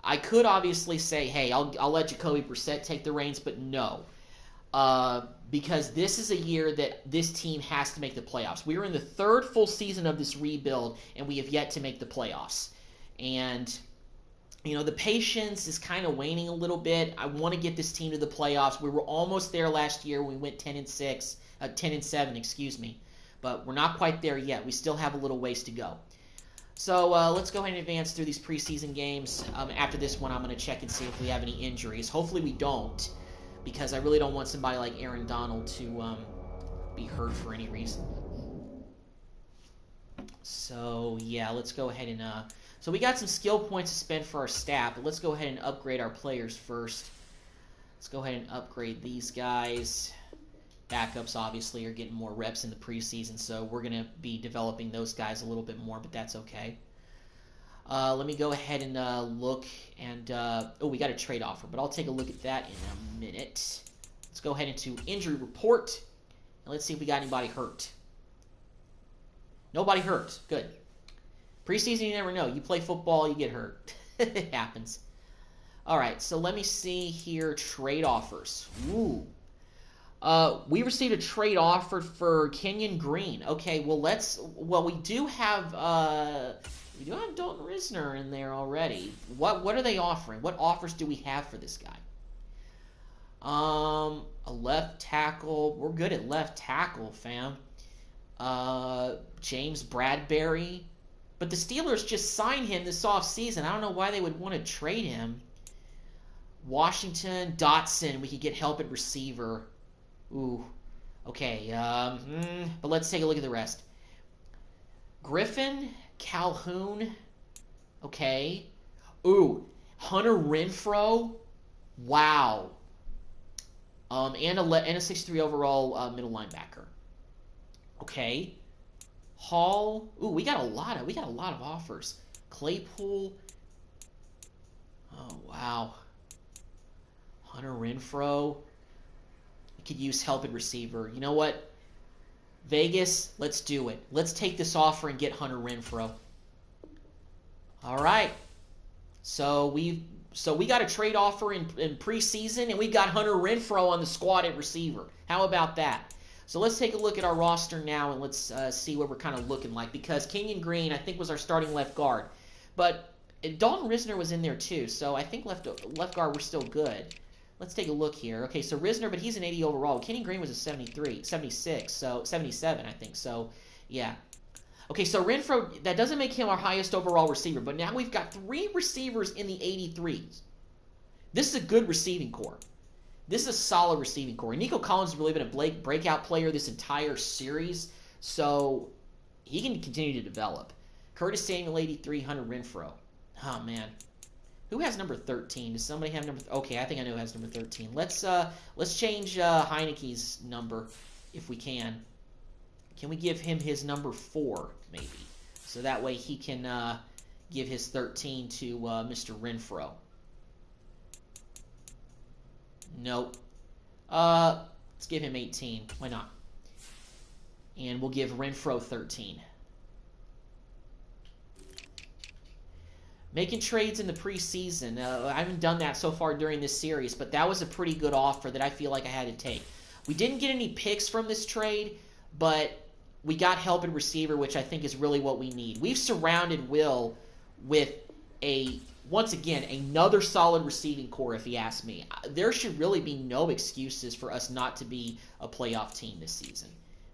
I could obviously say, hey, I'll let Jacoby Brissett take the reins, but no. Because this is a year that this team has to make the playoffs. We are in the third full season of this rebuild, and we have yet to make the playoffs. And the patience is kind of waning a little bit. I want to get this team to the playoffs. We were almost there last year when we went 10-7, excuse me. But we're not quite there yet. We still have a little ways to go. So let's go ahead and advance through these preseason games. After this one, I'm going to check and see if we have any injuries. Hopefully we don't, because I really don't want somebody like Aaron Donald to be hurt for any reason. So, yeah, let's go ahead and... So we got some skill points to spend for our staff, but let's go ahead and upgrade our players first. Let's go ahead and upgrade these guys. Backups, obviously, are getting more reps in the preseason, so we're going to be developing those guys a little bit more, but that's okay. Let me go ahead and look and... oh, we got a trade offer, but I'll take a look at that in a minute. Let's go ahead into injury report, and let's see if we got anybody hurt. Nobody hurt. Good. Preseason, you never know. You play football, you get hurt. It happens. All right, so let me see here. Trade offers. Ooh. We received a trade offer for Kenyon Green. Okay, well we do have Dalton Risner in there already. What are they offering? What offers do we have for this guy? A left tackle. We're good at left tackle, fam. James Bradbury. But the Steelers just signed him this offseason. I don't know why they would want to trade him. Washington, Dotson. We could get help at receiver. Ooh. Okay. But let's take a look at the rest. Griffin, Calhoun. Okay. Ooh. Hunter Renfrow. Wow. And a 63 overall middle linebacker. Okay. Hall. Ooh, we got a lot of offers. Claypool. Oh wow. Hunter Renfrow. We could use help at receiver. You know what? Vegas, let's do it. Let's take this offer and get Hunter Renfrow. All right. So we got a trade offer in preseason, and we got Hunter Renfrow on the squad at receiver. How about that? So let's take a look at our roster now, and let's see what we're kind of looking like. Because Kenyon Green, I think, was our starting left guard. But Dalton Risner was in there too, so I think left guard we're still good. Let's take a look here. Okay, so Risner, but he's an 80 overall. Kenyon Green was a 76, so 77, I think. So, yeah. Okay, so Renfrow, that doesn't make him our highest overall receiver, but now we've got 3 receivers in the 83s. This is a good receiving core. This is a solid receiving core. Nico Collins has really been a breakout player this entire series, so he can continue to develop. Curtis Samuel, 83, Hunter Renfrow. Oh, man. Who has number 13? Does somebody have number... Okay, I think I know who has number 13. Let's change Heineke's number if we can. Can we give him his number 4, maybe? So that way he can give his 13 to Mr. Renfrow. Nope. Let's give him 18. Why not? And we'll give Renfrow 13. Making trades in the preseason. I haven't done that so far during this series, but that was a pretty good offer that I feel like I had to take. We didn't get any picks from this trade, but we got help at receiver, which I think is really what we need. We've surrounded Will with once again, another solid receiving core, if you ask me. There should really be no excuses for us not to be a playoff team this season.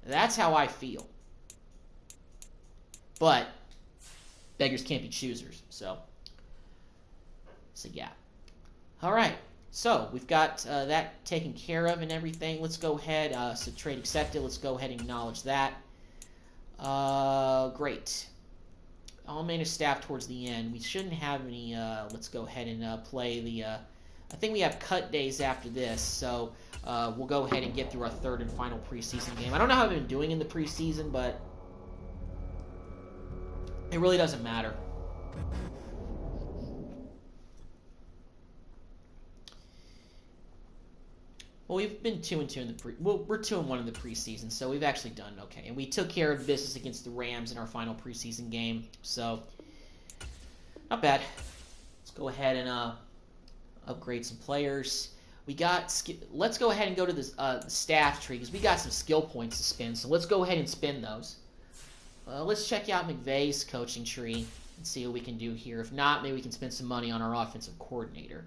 That's how I feel. But beggars can't be choosers, so yeah. All right, so we've got that taken care of and everything. Let's go ahead. So trade accepted. Let's go ahead and acknowledge that. Great. I'll manage staff towards the end. We shouldn't have any. Let's go ahead and play the. I think we have cut days after this, so we'll go ahead and get through our 3rd and final preseason game. I don't know how I've been doing in the preseason, but it really doesn't matter. Well, we've been 2-2 in the we're 2-1 in the preseason, so we've actually done okay. And we took care of business against the Rams in our final preseason game, so not bad. Let's go ahead and upgrade some players. We got. Let's go ahead and go to the staff tree because we got some skill points to spend. So let's go ahead and spend those. Let's check out McVay's coaching tree and see what we can do here. If not, maybe we can spend some money on our offensive coordinator.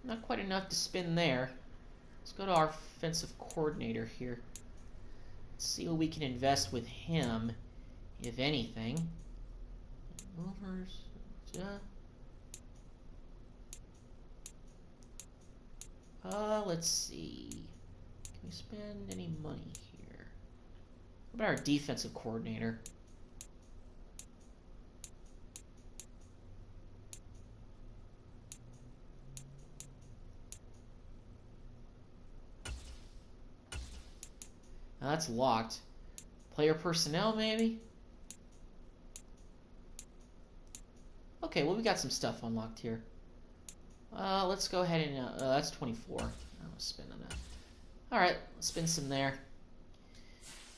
Not quite enough to spend there. Let's go to our offensive coordinator here. Let's see what we can invest with him, if anything. Movers. Let's see. Can we spend any money here? What about our defensive coordinator? Now that's locked. Player personnel, maybe? Okay, well, we got some stuff unlocked here. Let's go ahead and... that's 24. I'll spend on that. Alright, let's spend some there.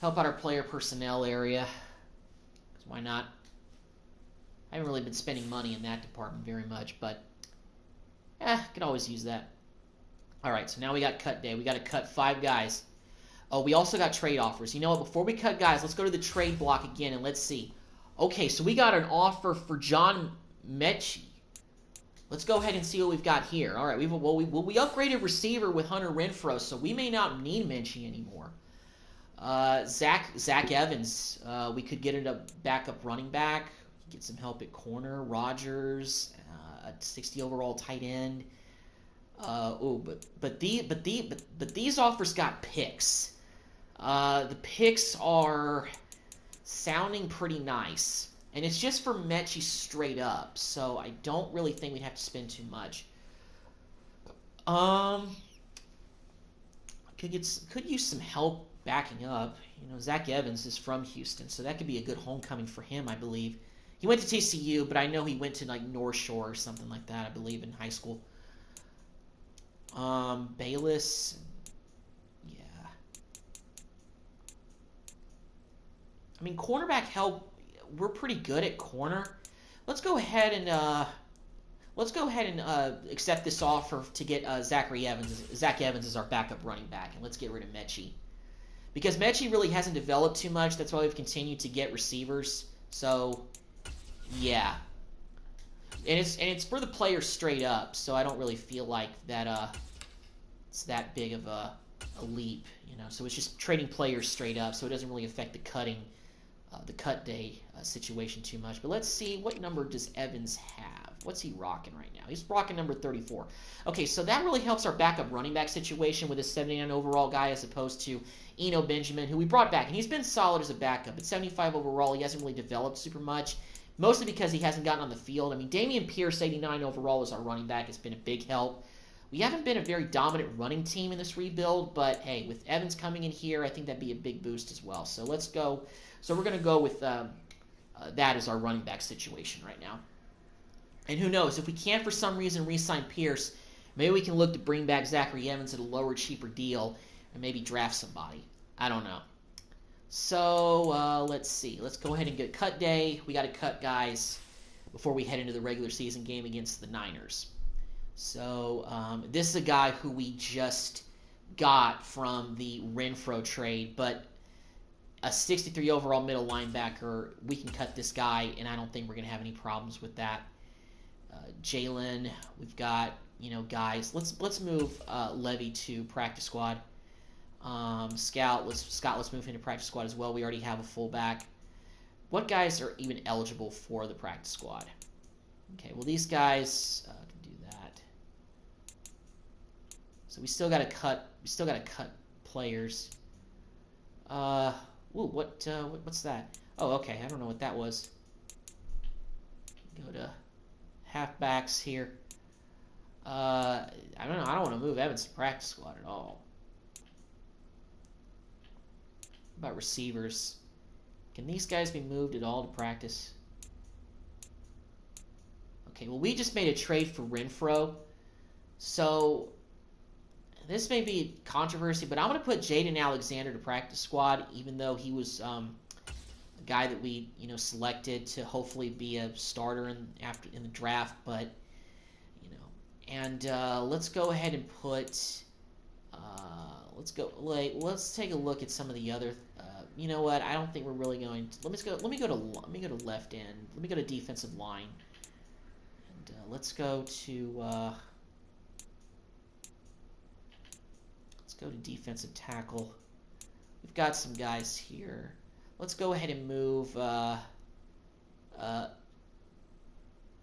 Help out our player personnel area. 'Cause why not? I haven't really been spending money in that department very much, but... could always use that. Alright, so now we got cut day. We got to cut 5 guys. Oh, we also got trade offers. You know what? Before we cut guys, let's go to the trade block again and let's see. Okay, so we got an offer for John Mechie. Let's go ahead and see what we've got here. All right, we upgraded receiver with Hunter Renfrow, so we may not need Mechie anymore. Zach Evans, we could get a backup running back. Get some help at corner. Rogers, a 60 overall tight end. But these offers got picks. The picks are sounding pretty nice. And it's just for Mechie straight up, so I don't really think we'd have to spend too much. Could use some help backing up. You know, Zach Evans is from Houston, so that could be a good homecoming for him, I believe. He went to TCU, but I know he went to like North Shore or something like that, I believe, in high school. Bayless. Yeah. I mean, cornerback help. We're pretty good at corner. Let's go ahead and accept this offer to get Zach Evans as our backup running back, and let's get rid of Mechie. Because Mechie really hasn't developed too much. That's why we've continued to get receivers. So, yeah. And it's for the players straight up, so I don't really feel like that it's that big of a leap, you know. So it's just trading players straight up, so it doesn't really affect the cut day situation too much. But let's see, what number does Evans have? What's he rocking right now? He's rocking number 34. Okay, so that really helps our backup running back situation with a 79 overall guy as opposed to Eno Benjamin, who we brought back. And he's been solid as a backup. At 75 overall, he hasn't really developed super much, mostly because he hasn't gotten on the field. I mean, Dameon Pierce, 89 overall, is our running back. It's been a big help. We haven't been a very dominant running team in this rebuild, but hey, with Evans coming in here, I think that'd be a big boost as well. So let's go. So we're going to go with that as our running back situation right now. And who knows, if we can't for some reason re-sign Pierce, maybe we can look to bring back Zachary Evans at a lower, cheaper deal and maybe draft somebody. I don't know. So let's see. Let's go ahead and get cut day. We got to cut guys before we head into the regular season game against the Niners. So this is a guy who we just got from the Renfrow trade, but a 63 overall middle linebacker, we can cut this guy, and I don't think we're going to have any problems with that. Jalen, we've got, you know, guys. Let's move Levy to practice squad. Let's move him to practice squad as well. We already have a fullback. What guys are even eligible for the practice squad? Okay, well, these guys can do that. So we still got to cut. We still got to cut players. What's that? Oh, okay. I don't know what that was. Go to halfbacks here. I don't know. I don't want to move Evans to practice squad at all. What about receivers? Can these guys be moved at all to practice? Okay, well, we just made a trade for Renfrow. So this may be controversy, but I'm going to put Jaden Alexander to practice squad, even though he was a guy that we, you know, selected to hopefully be a starter in the draft. But, you know, and let's go ahead and put. Let's take a look at some of the other. You know what? I don't think we're really going to. Let me go to left end. Let me go to defensive line. And let's go to defensive tackle. we've got some guys here. Let's go ahead and move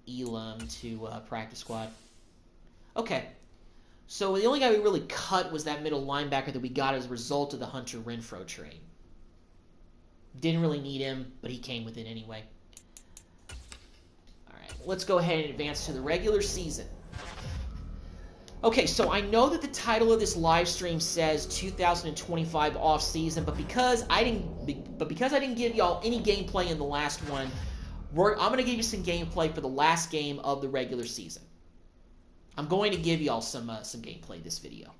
Elam to practice squad. Okay. So the only guy we really cut was that middle linebacker that we got as a result of the Hunter Renfrow trade. Didn't really need him, but he came with it anyway. All right, let's go ahead and advance to the regular season. Okay, so I know that the title of this live stream says 2025 off season, but because I didn't give y'all any gameplay in the last one, I'm going to give you some gameplay for the last game of the regular season. I'm going to give y'all some gameplay this video.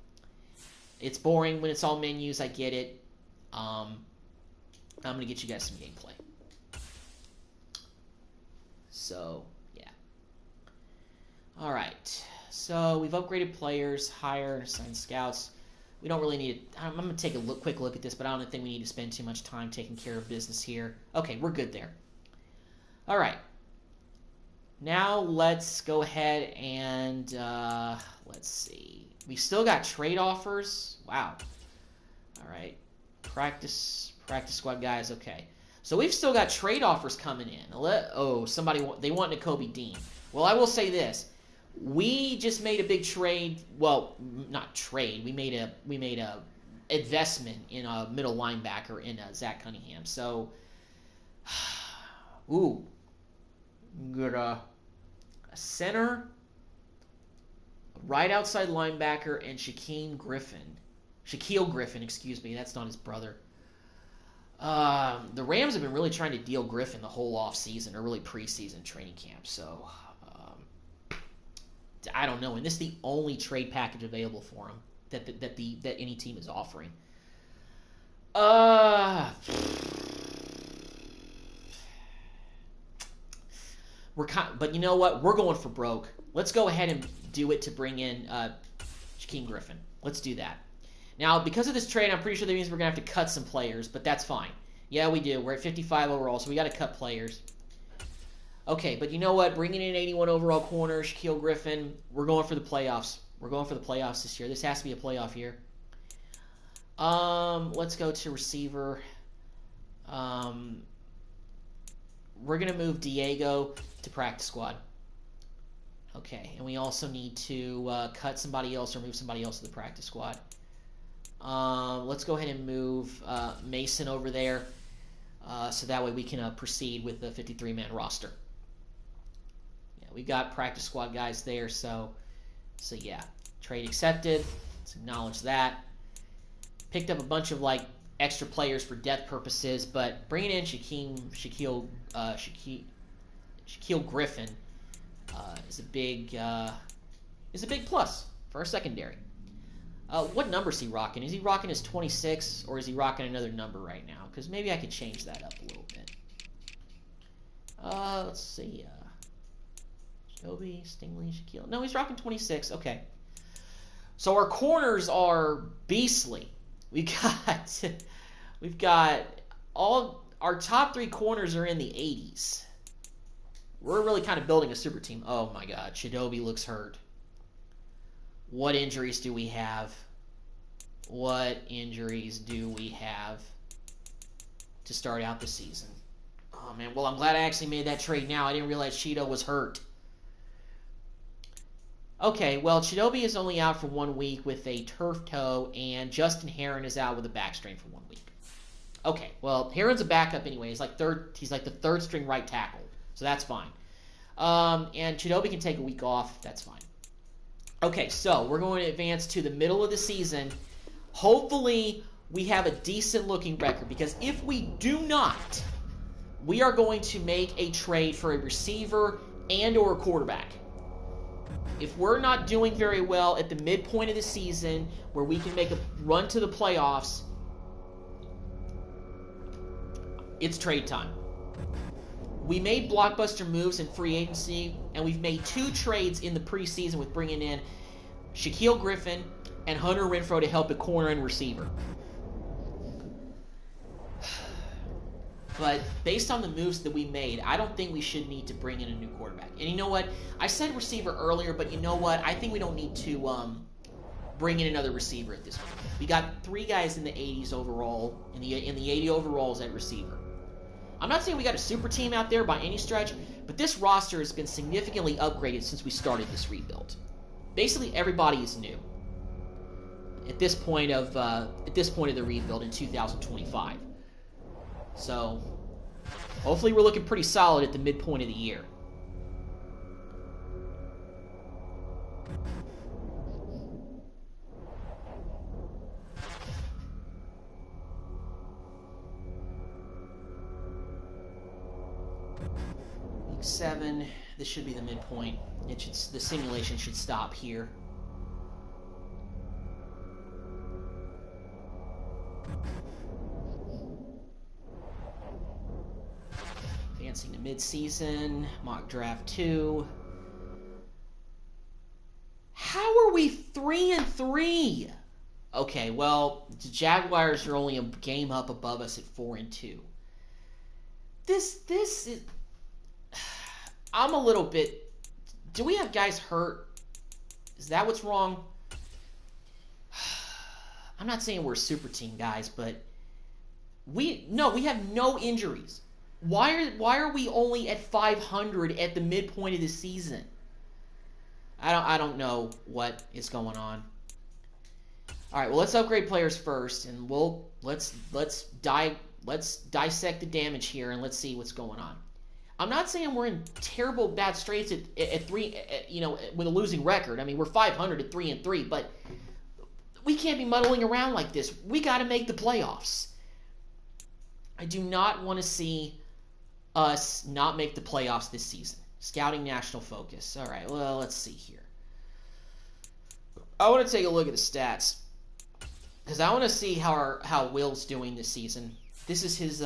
It's boring when it's all menus. I get it. I'm going to get you guys some gameplay. So, yeah. All right. So, we've upgraded players, hired, assigned scouts. We don't really need to... I'm going to take a quick look at this, but I don't think we need to spend too much time taking care of business here. Okay, we're good there. All right. Now, let's go ahead and... let's see. We've still got trade offers. Wow. All right. Practice squad guys, okay. So we've still got trade offers coming in. They want Nakobe Dean. Well, I will say this. We just made a big trade. Well, not trade. We made a investment in a middle linebacker in Zach Cunningham. So, got a center, a right outside linebacker, and Shaquille Griffin, excuse me. That's not his brother. The Rams have been really trying to deal Griffin the whole offseason, or really preseason training camp. So, I don't know. And this is the only trade package available for him that any team is offering. But you know what? We're going for broke. Let's go ahead and do it to bring in Shaquille Griffin. Let's do that. Now, because of this trade, I'm pretty sure that means we're going to have to cut some players, but that's fine. Yeah, we do. We're at 55 overall, so we got to cut players. Okay, but you know what? Bringing in 81 overall corner, Shaquille Griffin, we're going for the playoffs. We're going for the playoffs this year. This has to be a playoff year. Let's go to receiver. We're going to move Diego to practice squad. Okay, and we also need to cut somebody else or move somebody else to the practice squad. Let's go ahead and move Mason over there so that way we can proceed with the 53-man roster. Yeah, we got practice squad guys there, so yeah. Trade accepted. Let's acknowledge that. Picked up a bunch of extra players for depth purposes, but bringing in Shaquille Griffin is a big plus for our secondary. What number is he rocking? Is he rocking his 26, or is he rocking another number right now? Because maybe I could change that up a little bit. Let's see. Jacoby, Stingley, Shaquille. No, he's rocking 26. Okay. So our corners are beastly. We've got all our top 3 corners are in the 80s. We're really kind of building a super team. Oh my God, Chidobe looks hurt. What injuries do we have? What injuries do we have to start out the season? Oh, man. Well, I'm glad I actually made that trade now. I didn't realize Cheeto was hurt. Okay, well, Chidobe is only out for 1 week with a turf toe, and Justin Herron is out with a back strain for 1 week. Okay, well, Herron's a backup anyway. He's like the third string right tackle, so that's fine. And Chidobe can take a week off. That's fine. Okay, so we're going to advance to the middle of the season. Hopefully, we have a decent-looking record, because if we do not, we are going to make a trade for a receiver and or a quarterback. If we're not doing very well at the midpoint of the season, where we can make a run to the playoffs, it's trade time. We made blockbuster moves in free agency, and we've made 2 trades in the preseason with bringing in Shaquille Griffin and Hunter Renfrow to help at corner and receiver. But based on the moves that we made, I don't think we should need to bring in a new quarterback. And you know what? I said receiver earlier, but you know what? I think we don't need to bring in another receiver at this point. We got 3 guys in the 80s overall, in the 80 overalls at receiver. I'm not saying we got a super team out there by any stretch, but this roster has been significantly upgraded since we started this rebuild. Basically, everybody is new at this point of the rebuild in 2025. So, hopefully, we're looking pretty solid at the midpoint of the year. Week 7. This should be the midpoint. The simulation should stop here. Advancing to midseason, mock draft 2. How are we 3-3? Okay, well, the Jaguars are only a game up above us at 4-2. This is. I'm a little bit. Do we have guys hurt? Is that what's wrong? I'm not saying we're a super team, guys, but we have no injuries. Why are we only at 500 at the midpoint of the season? I don't know what is going on. All right, well, let's upgrade players first, and let's dissect the damage here, and let's see what's going on. I'm not saying we're in terrible bad straits at 3, with a losing record. I mean, we're 500 at 3-3, but we can't be muddling around like this. We got to make the playoffs. I do not want to see us not make the playoffs this season. Scouting national focus. All right, well, let's see here. I want to take a look at the stats because I want to see how Will's doing this season. This is his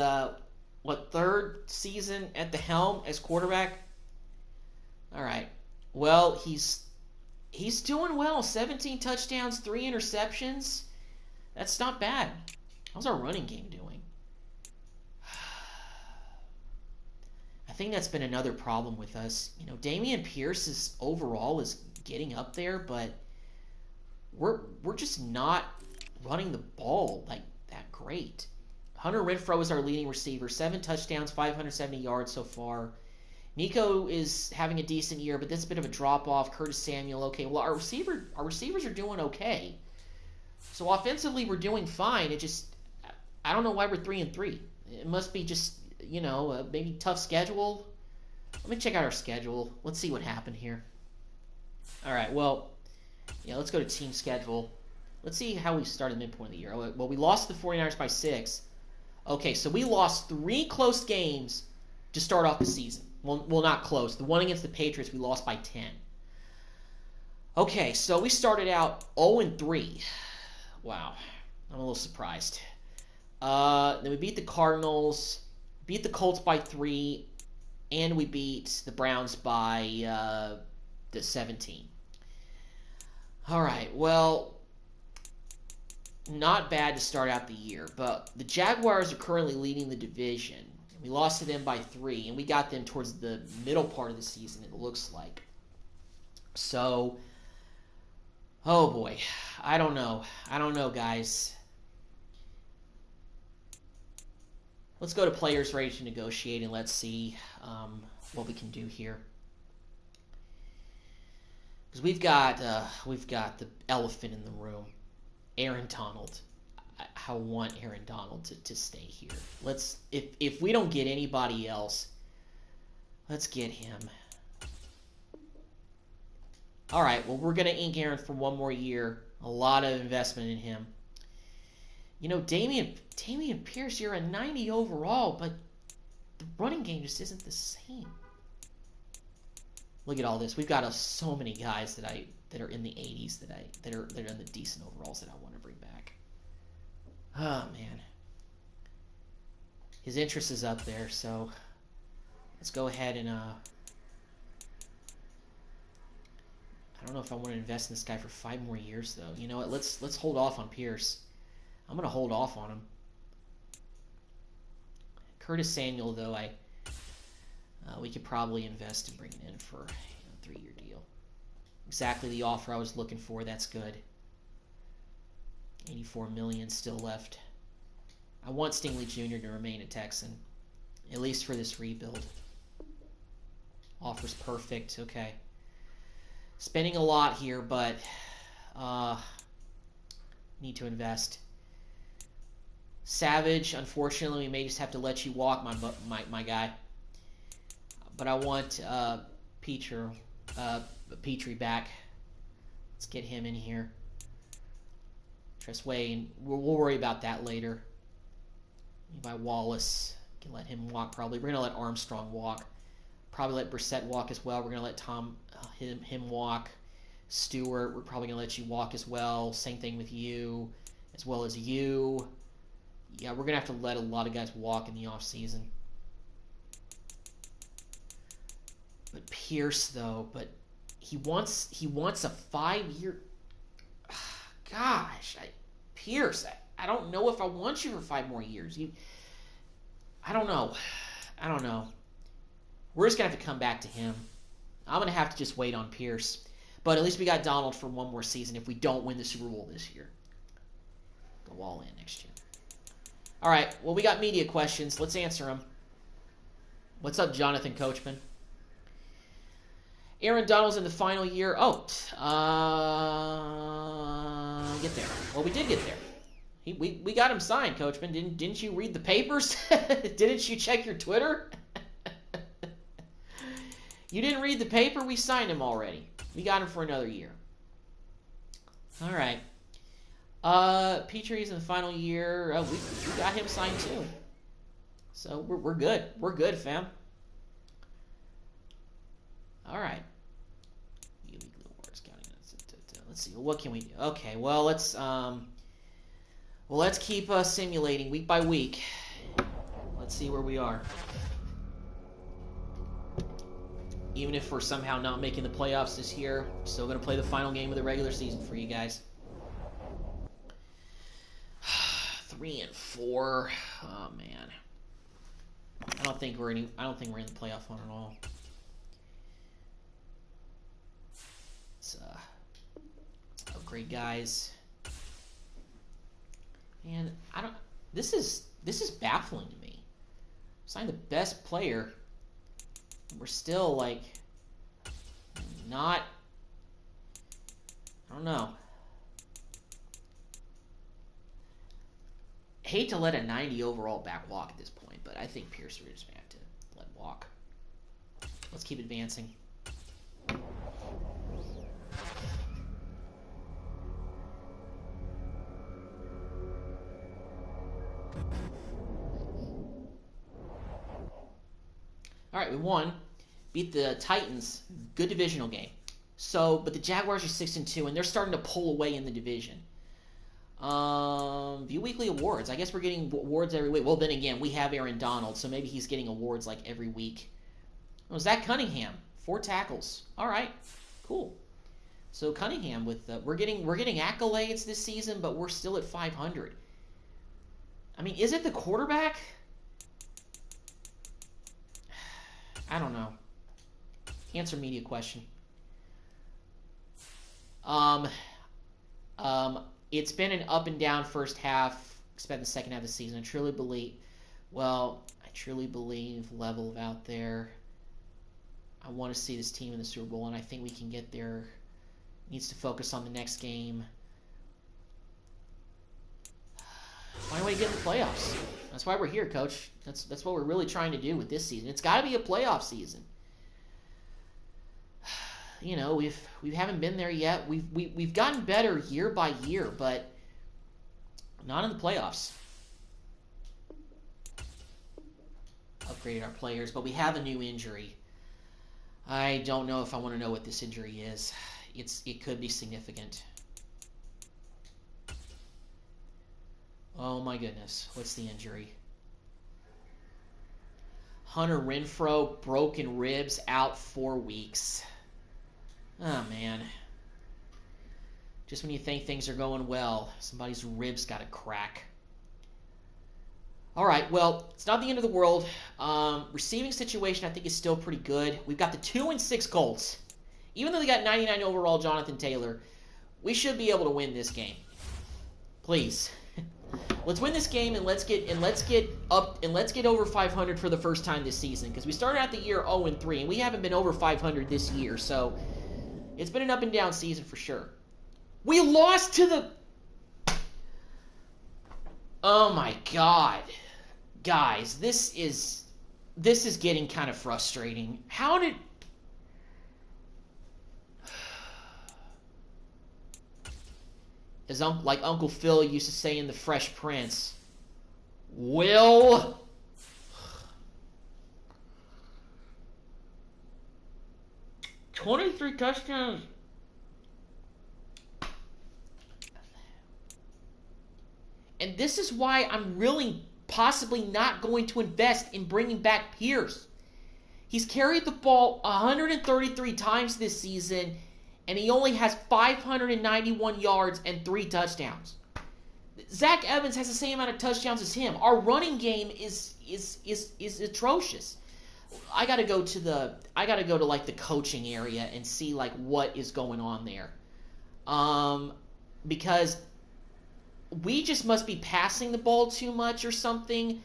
3rd season at the helm as quarterback? All right. Well, he's doing well. 17 touchdowns, 3 interceptions. That's not bad. How's our running game doing? I think that's been another problem with us. Dameon Pierce overall is getting up there, but we're just not running the ball like that great. Hunter Renfrow is our leading receiver. 7 touchdowns, 570 yards so far. Nico is having a decent year, but that's a bit of a drop-off. Curtis Samuel, okay. Well, our receivers are doing okay. So offensively, we're doing fine. I don't know why we're 3-3. It must be just, maybe tough schedule. Let me check out our schedule. Let's see what happened here. All right, well, let's go to team schedule. Let's see how we started the midpoint of the year. Well, we lost the 49ers by 6. Okay, so we lost 3 close games to start off the season. Well, not close. The one against the Patriots, we lost by 10. Okay, so we started out 0-3. Wow, I'm a little surprised. Then we beat the Cardinals, beat the Colts by 3, and we beat the Browns by 17. All right, well, not bad to start out the year, but the Jaguars are currently leading the division. We lost to them by 3, and we got them towards the middle part of the season, it looks like. So, oh boy, I don't know. Guys. Let's go to players ready to negotiate, and let's see what we can do here. Because we've got the elephant in the room. Aaron Donald. I want Aaron Donald to stay here. If we don't get anybody else, let's get him. All right, well, we're going to ink Aaron for 1 more year. A lot of investment in him. Dameon Pierce, you're a 90 overall, but the running game just isn't the same. Look at all this. We've got so many guys that are in the 80s that are in the decent overalls that I want to bring back. Oh man, his interest is up there, so let's go ahead and I don't know if I want to invest in this guy for 5 more years though. You know what? Let's hold off on Pierce. I'm gonna hold off on him. Curtis Samuel though, we could probably invest in bringing in for a 3-year deal. Exactly the offer I was looking for. That's good. $84 million still left. I want Stingley Jr. to remain a Texan, at least for this rebuild. Offers perfect. Okay. Spending a lot here, but need to invest. Savage, unfortunately, we may just have to let you walk, my guy. But I want Petrie back. Let's get him in here. Tressway, and we'll worry about that later. By Wallace, can let him walk probably. We're gonna let Armstrong walk. Probably let Brissett walk as well. We're gonna let him walk. Stewart, we're probably gonna let you walk as well. Same thing with you, as well as you. Yeah, we're gonna have to let a lot of guys walk in the offseason. But Pierce, though, he wants a 5-year. Gosh, Pierce, I don't know if I want you for 5 more years. I don't know. We're just gonna have to come back to him. I'm gonna have to just wait on Pierce. But at least we got Donald for 1 more season if we don't win the Super Bowl this year. Go all in next year. All right, well, we got media questions. Let's answer them. What's up, Jonathan Coachman? Aaron Donald's in the final year. Oh, get there. Well, we did get there. We got him signed, Coachman. Didn't you read the papers? Didn't you check your Twitter? You didn't read the paper? We signed him already. We got him for another year. All right. Petrie's in the final year. We got him signed too. So we're good. We're good, fam. All right. Let's see. What can we do? Okay. Well, let's keep simulating week by week. Let's see where we are. Even if we're somehow not making the playoffs this year, still going to play the final game of the regular season for you guys. 3-4. Oh man. I don't think we're in the playoff hunt at all. Let's upgrade guys. And this is baffling to me. Signed the best player. We're still like not. I don't know. Hate to let a 90 overall back walk at this point, but I think Pierce we're just gonna have to let walk. Let's keep advancing. All right, we won. Beat the Titans. Good divisional game. So, but the Jaguars are 6-2, and they're starting to pull away in the division. View weekly awards. I guess we're getting awards every week. Well, then again, we have Aaron Donald, so maybe he's getting awards like every week. Oh, Zach Cunningham, 4 tackles. All right, cool. So Cunningham with we're getting accolades this season, but we're still at 500. I mean, is it the quarterback? I don't know. Answer media question. It's been an up and down first half. Expect the second half of the season. I truly believe level out there. I want to see this team in the Super Bowl, and I think we can get there. Needs to focus on the next game. Find a way to get in the playoffs. That's why we're here, Coach. That's what we're really trying to do with this season. It's got to be a playoff season. You know, we haven't been there yet. We've gotten better year by year, but not in the playoffs. Upgraded our players, but we have a new injury. I don't know if I want to know what this injury is. It could be significant. Oh my goodness, what's the injury? Hunter Renfrow, broken ribs, out 4 weeks. Oh man. Just when you think things are going well, somebody's ribs got a crack. All right, well, it's not the end of the world. Receiving situation, I think, is still pretty good. We've got the 2-6 Colts. Even though they got 99 overall Jonathan Taylor, we should be able to win this game. Please. Let's win this game and let's get over 500 for the first time this season, because we started out the year 0-3 and we haven't been over 500 this year, so it's been an up and down season for sure. We lost to the... Oh my god. Guys, this is getting kind of frustrating. How did... As like Uncle Phil used to say in The Fresh Prince, Will... 23 touchdowns. And this is why I'm really possibly not going to invest in bringing back Pierce. He's carried the ball 133 times this season, and he only has 591 yards and 3 touchdowns. Zach Evans has the same amount of touchdowns as him. Our running game is atrocious. I gotta go to like the coaching area and see like what is going on there, because we just must be passing the ball too much or something.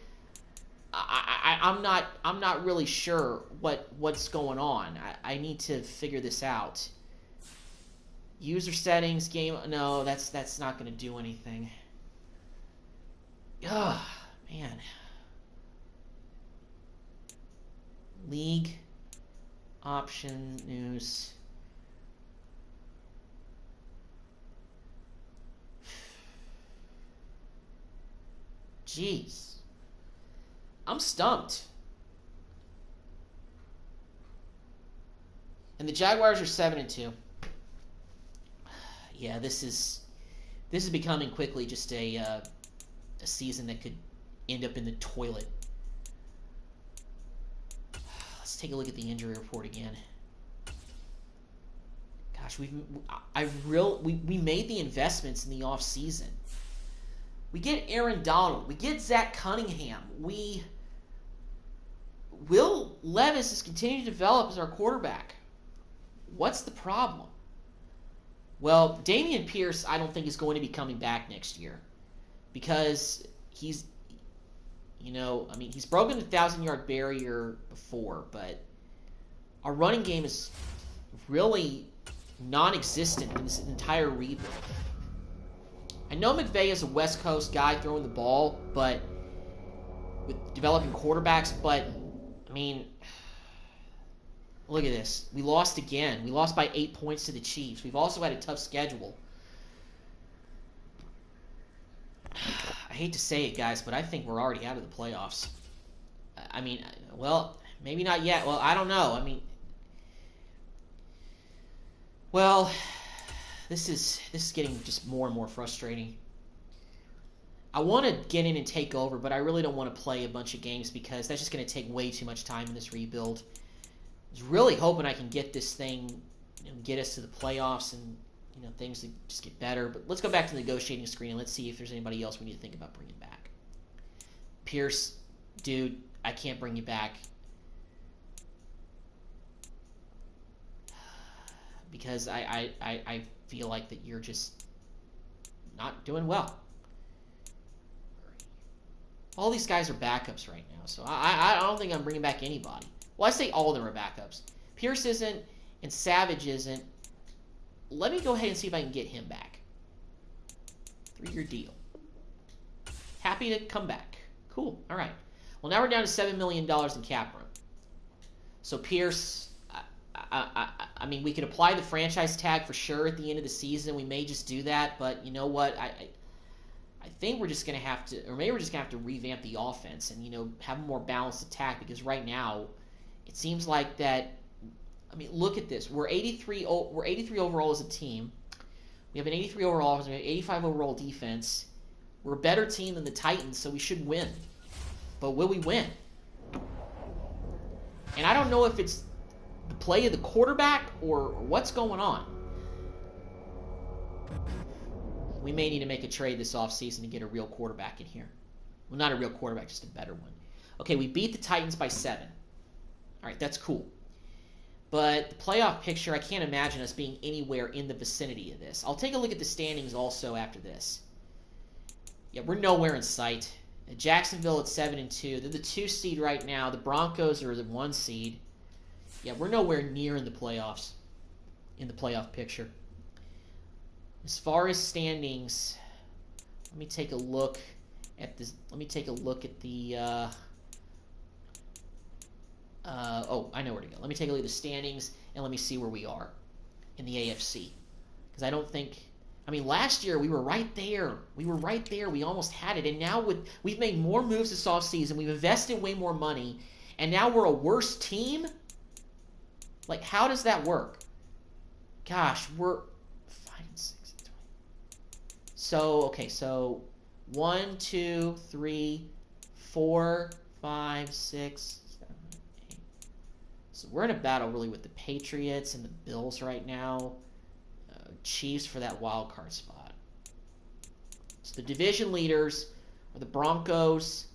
I'm not really sure what's going on. I need to figure this out. User settings, game. No, that's not going to do anything. Ugh, man. League option news. Jeez. I'm stumped. And the Jaguars are 7-2. Yeah, this is becoming quickly just a season that could end up in the toilet. Let's take a look at the injury report again. Gosh, we made the investments in the offseason. We get Aaron Donald. We get Zach Cunningham. Will Levis is continuing to develop as our quarterback. What's the problem? Well, Dameon Pierce, I don't think is going to be coming back next year, because he's broken the 1,000-yard barrier before, but our running game is really non-existent in this entire rebuild. I know McVay is a West Coast guy throwing the ball, but with developing quarterbacks, but I mean, look at this. We lost again. We lost by 8 points to the Chiefs. We've also had a tough schedule. I hate to say it, guys, but I think we're already out of the playoffs. I mean, well, maybe not yet. Well, I don't know. I mean, well, this is getting just more and more frustrating. I want to get in and take over, but I really don't want to play a bunch of games because that's just going to take way too much time in this rebuild. I was really hoping I can get this thing, get us to the playoffs and things to just get better. But let's go back to the negotiating screen and let's see if there's anybody else we need to think about bringing back. Pierce, dude, I can't bring you back because I feel like that you're just not doing well. All these guys are backups right now, so I don't think I'm bringing back anybody. Well, I say all of them are backups. Pierce isn't, and Savage isn't. Let me go ahead and see if I can get him back. 3-year deal. Happy to come back. Cool. All right. Well, now we're down to $7 million in cap room. So Pierce, I mean, we could apply the franchise tag for sure at the end of the season. We may just do that, but you know what? I think we're just going to have to, or maybe we're just going to have to revamp the offense and, have a more balanced attack, because right now it seems like that, I mean, look at this. We're 83 overall as a team. We have an 83 overall offense. We have an 85 overall defense. We're a better team than the Titans, so we should win. But will we win? And I don't know if it's the play of the quarterback or what's going on. We may need to make a trade this offseason to get a real quarterback in here. Well, not a real quarterback, just a better one. Okay, we beat the Titans by 7. All right, that's cool. But the playoff picture, I can't imagine us being anywhere in the vicinity of this. I'll take a look at the standings also after this. Yeah, we're nowhere in sight. Jacksonville at 7-2. They're the 2 seed right now. The Broncos are the 1 seed. Yeah, we're nowhere near in the playoffs, in the playoff picture. As far as standings, let me take a look at this. Let me take a look at the. Oh, I know where to go. Let me take a look at the standings and let me see where we are in the AFC. Because I don't think. I mean, last year we were right there. We were right there. We almost had it. And now we've made more moves this offseason. We've invested way more money. And now we're a worse team? Like, how does that work? Gosh, we're 5 and 6. So, okay, so 1, 2, 3, 4, 5, 6, 7, 8. So we're in a battle really with the Patriots and the Bills right now. Chiefs for that wild card spot. So the division leaders are the Broncos,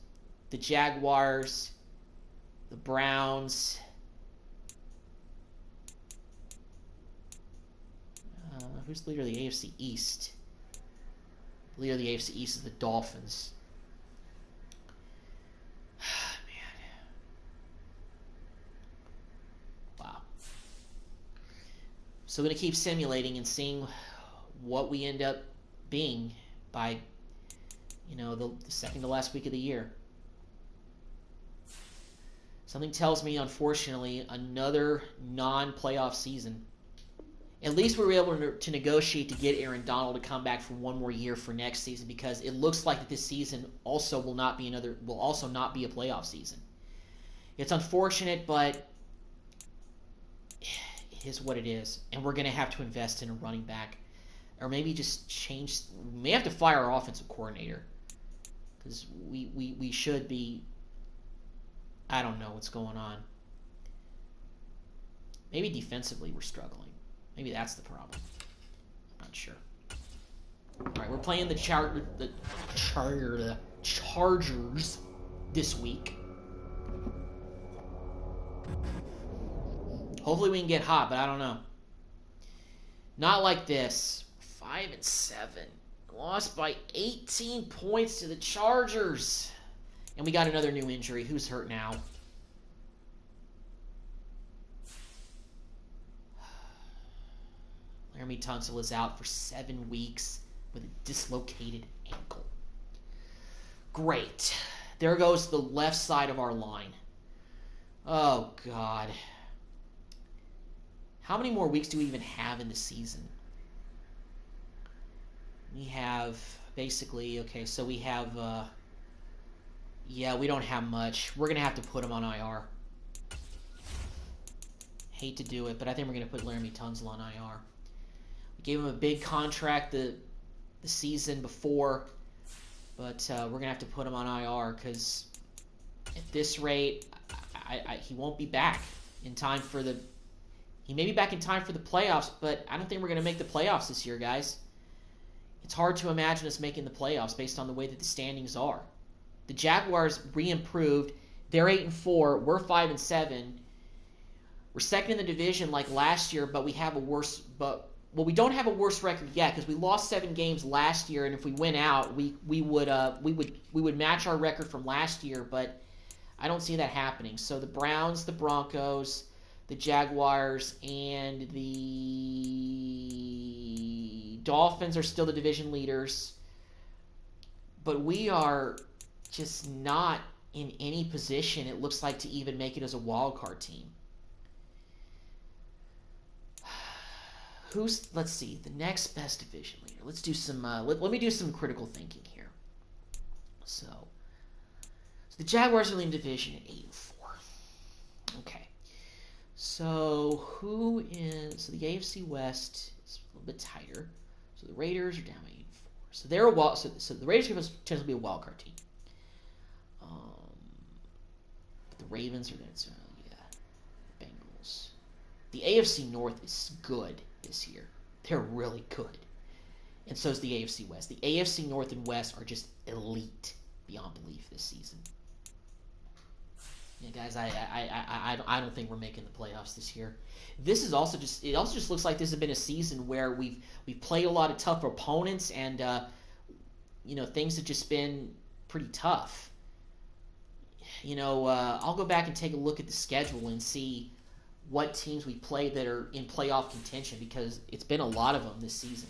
the Jaguars, the Browns. Who's the leader of the AFC East? The leader of the AFC East is the Dolphins. Man. Wow. So we're going to keep simulating and seeing what we end up being by, the second to last week of the year. Something tells me, unfortunately, another non-playoff season. At least we were able to negotiate to get Aaron Donald to come back for one more year for next season, because it looks like that this season also will not be a playoff season. It's unfortunate, but it is what it is, and we're going to have to invest in a running back, or maybe just change. We may have to fire our offensive coordinator, because we should be. I don't know what's going on. Maybe defensively we're struggling. Maybe that's the problem. I'm not sure. All right, we're playing the Chargers this week. Hopefully we can get hot, but I don't know. Not like this. 5 and 7. Lost by 18 points to the Chargers. And we got another new injury. Who's hurt now? Laramie Tunsil is out for 7 weeks with a dislocated ankle. Great. There goes the left side of our line. Oh, God. How many more weeks do we even have in the season? We have basically, okay, so we have, yeah, we don't have much. We're going to have to put him on IR. Hate to do it, but I think we're going to put Laramie Tunsil on IR. We gave him a big contract the season before, but we're going to have to put him on IR because at this rate, he won't be back in time for the... He may be back in time for the playoffs, but I don't think we're going to make the playoffs this year, guys. It's hard to imagine us making the playoffs based on the way that the standings are. The Jaguars re-improved. They're 8-4. We're 5 and 7. We're second in the division like last year, but we have a worse. We don't have a worse record yet because we lost 7 games last year, and if we win out, we would match our record from last year. But I don't see that happening. So the Browns, the Broncos, the Jaguars, and the Dolphins are still the division leaders, but we are just not in any position, it looks like, to even make it as a wild card team. Let's see, the next best division leader. Let's do some, let me do some critical thinking here. So the Jaguars are leading division at 8-4. Okay. So so the AFC West is a little bit tighter. So the Raiders are down by 8-4. So they're so the Raiders tends to be a wild card team. But the Ravens are there. So yeah, Bengals. The AFC North is good this year. They're really good, and so is the AFC West. The AFC North and West are just elite beyond belief this season. Yeah, guys, I don't think we're making the playoffs this year. This is also just looks like this has been a season where we've played a lot of tough opponents, and things have just been pretty tough. I'll go back and take a look at the schedule and see what teams we play that are in playoff contention, because it's been a lot of them this season.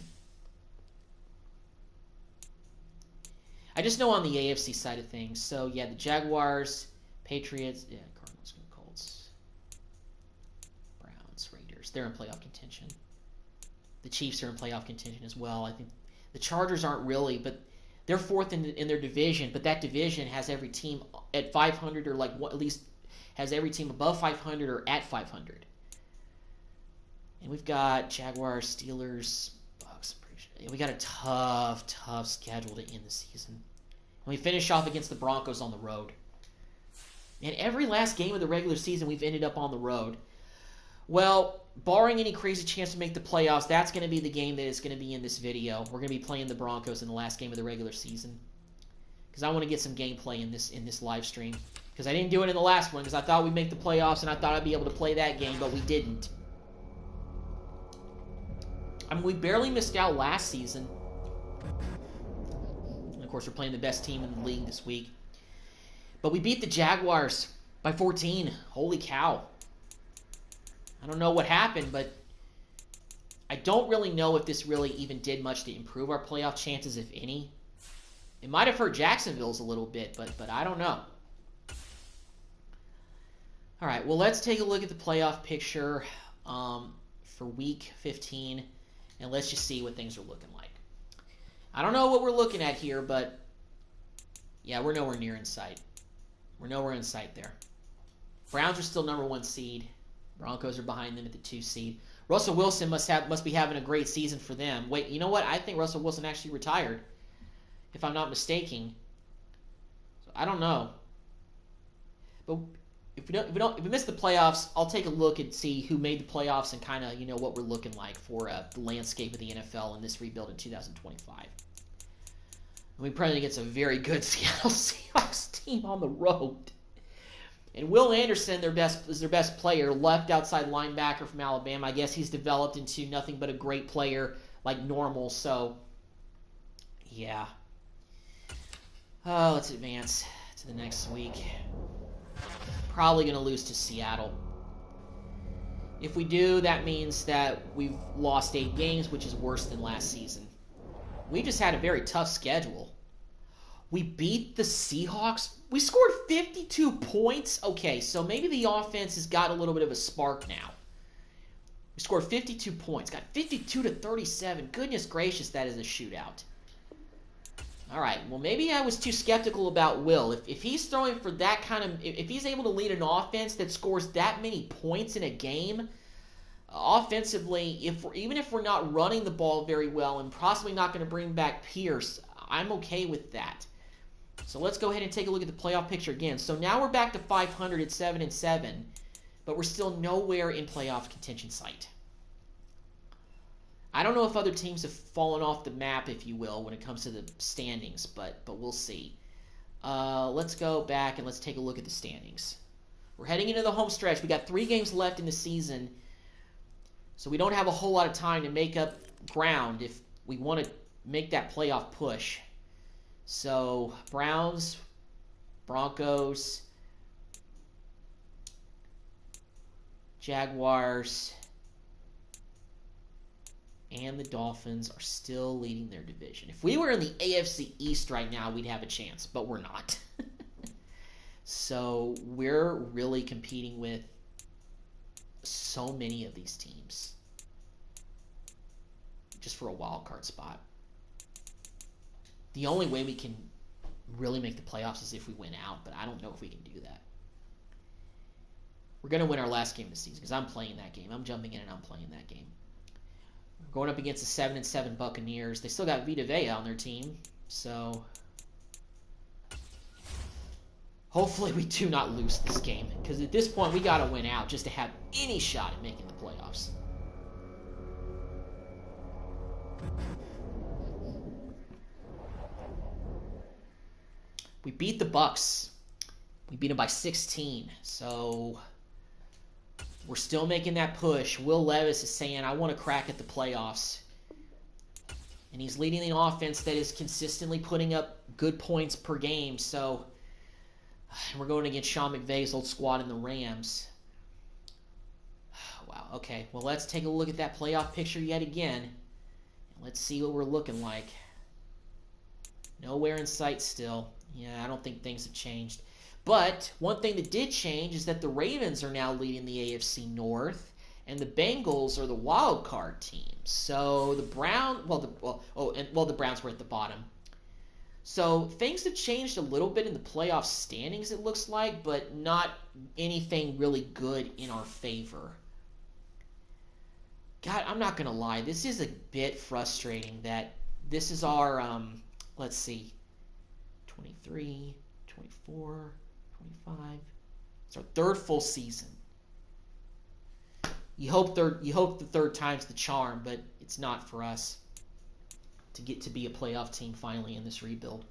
I just know on the AFC side of things. So, yeah, the Jaguars, Patriots, Cardinals, Colts, Browns, Raiders. They're in playoff contention. The Chiefs are in playoff contention as well. I think the Chargers aren't really, but they're fourth in their division. But that division has every team at 500 or at least has every team above 500 or at 500. And we've got Jaguars, Steelers, Bucks. We got a tough schedule to end the season. And we finish off against the Broncos on the road. And every last game of the regular season, we've ended up on the road. Well, barring any crazy chance to make the playoffs, that's going to be the game that is going to be in this video. We're going to be playing the Broncos in the last game of the regular season, because I want to get some gameplay in this live stream. Because I didn't do it in the last one, because I thought we'd make the playoffs, and I thought I'd be able to play that game, but we didn't. I mean, we barely missed out last season. And of course, we're playing the best team in the league this week. But we beat the Jaguars by 14. Holy cow. I don't know what happened, but I don't really know if this really even did much to improve our playoff chances, if any. It might have hurt Jacksonville's a little bit, but I don't know. All right, well, let's take a look at the playoff picture for Week 15. And let's just see what things are looking like. I don't know what we're looking at here, but yeah, we're nowhere near in sight. We're nowhere in sight there. Browns are still #1 seed. Broncos are behind them at the 2 seed. Russell Wilson must be having a great season for them. Wait, you know what? I think Russell Wilson actually retired, if I'm not mistaken. So I don't know. But if we miss the playoffs, I'll take a look and see who made the playoffs and kind of what we're looking like for the landscape of the NFL in this rebuild in 2025. And we probably get a very good Seattle Seahawks team on the road. And Will Anderson, their best player, left outside linebacker from Alabama. I guess he's developed into nothing but a great player like normal. So, yeah. Let's advance to the next week. Probably going to lose to Seattle. If we do, that means that we've lost 8 games, which is worse than last season. We just had a very tough schedule. We beat the Seahawks. We scored 52 points. Okay, so maybe the offense has got a little bit of a spark now. We scored 52 points. Got 52-37. Goodness gracious, that is a shootout. All right, well, maybe I was too skeptical about Will. If he's throwing for that kind of... If he's able to lead an offense that scores that many points in a game, offensively, even if we're not running the ball very well and possibly not going to bring back Pierce, I'm okay with that. So let's go ahead and take a look at the playoff picture again. So now we're back to 500 at 7-7, but we're still nowhere in playoff contention sight. I don't know if other teams have fallen off the map, if you will, when it comes to the standings, but we'll see. Let's go back and let's take a look at the standings. We're heading into the home stretch. We got 3 games left in the season, so we don't have a whole lot of time to make up ground if we want to make that playoff push. So, Browns, Broncos, Jaguars, and the Dolphins are still leading their division. If we were in the AFC East right now, we'd have a chance, but we're not. So we're really competing with so many of these teams just for a wild card spot. The only way we can really make the playoffs is if we win out, but I don't know if we can do that. We're going to win our last game of the season because I'm playing that game. I'm jumping in and I'm playing that game. We're going up against the 7-7 Buccaneers. They still got Vita Vea on their team, so hopefully we do not lose this game, because at this point we got to win out just to have any shot at making the playoffs. We beat the Bucks. We beat them by 16, so we're still making that push. Will Levis is saying, I want to crack at the playoffs. And he's leading the offense that is consistently putting up good points per game. So we're going against Sean McVay's old squad in the Rams. Wow, okay. Well, let's take a look at that playoff picture yet again. Let's see what we're looking like. Nowhere in sight still. Yeah, I don't think things have changed. But one thing that did change is that the Ravens are now leading the AFC North, and the Bengals are the wild card team. So the Browns were at the bottom. So things have changed a little bit in the playoff standings, it looks like, but not anything really good in our favor. God, I'm not going to lie. This is a bit frustrating that this is our, let's see, 23, 24, 25. It's our third full season. You hope the third time's the charm, but it's not for us to get to be a playoff team finally in this rebuild.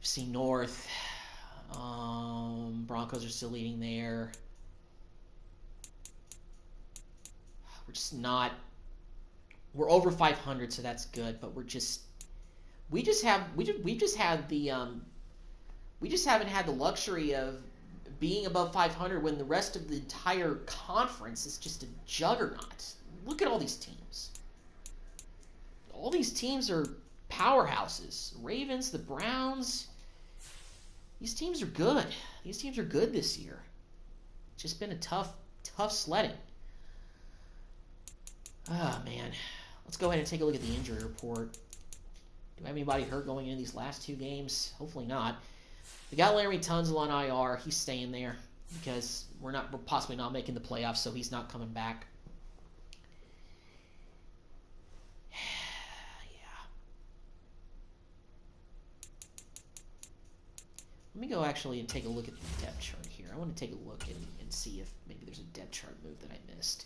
FC North, Broncos are still leading there. We're just not. We're over 500, so that's good. But we just haven't had the luxury of being above 500 when the rest of the entire conference is just a juggernaut. Look at all these teams. All these teams are powerhouses. Ravens, the Browns. These teams are good. These teams are good this year. It's just been a tough sledding. Oh, man. Let's go ahead and take a look at the injury report. Do we have anybody hurt going into these last two games? Hopefully not. We got Larry Tunzel on IR. He's staying there because we're possibly not making the playoffs, so he's not coming back. Yeah. Let me go actually and take a look at the depth chart here. I want to take a look and see if maybe there's a depth chart move that I missed.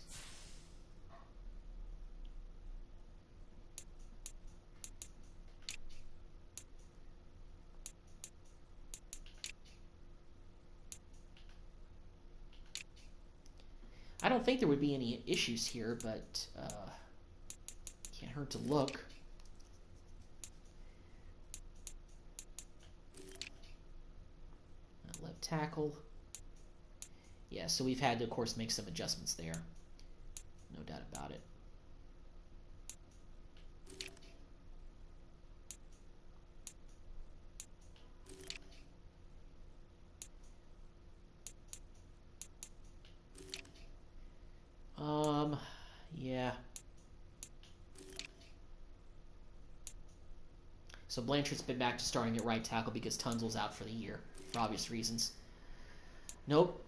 I don't think there would be any issues here, but can't hurt to look. Left tackle. Yeah, so we've had to, of course, make some adjustments there. No doubt about it. Yeah. So Blanchard's been back to starting at right tackle because Tunzel's out for the year, for obvious reasons. Nope.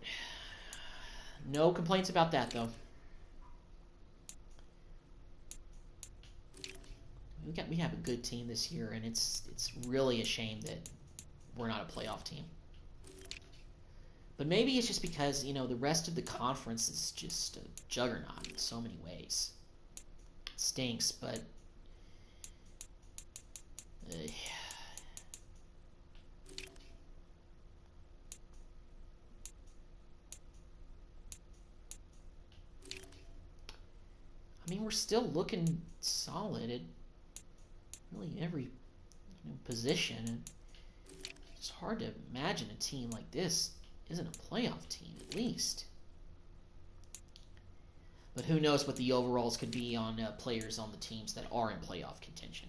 No complaints about that, though. We have a good team this year, and it's really a shame that we're not a playoff team. But maybe it's just because, the rest of the conference is just a juggernaut in so many ways. It stinks, but... I mean, we're still looking solid at really every position. It's hard to imagine a team like this isn't a playoff team, at least. But who knows what the overalls could be on players on the teams that are in playoff contention.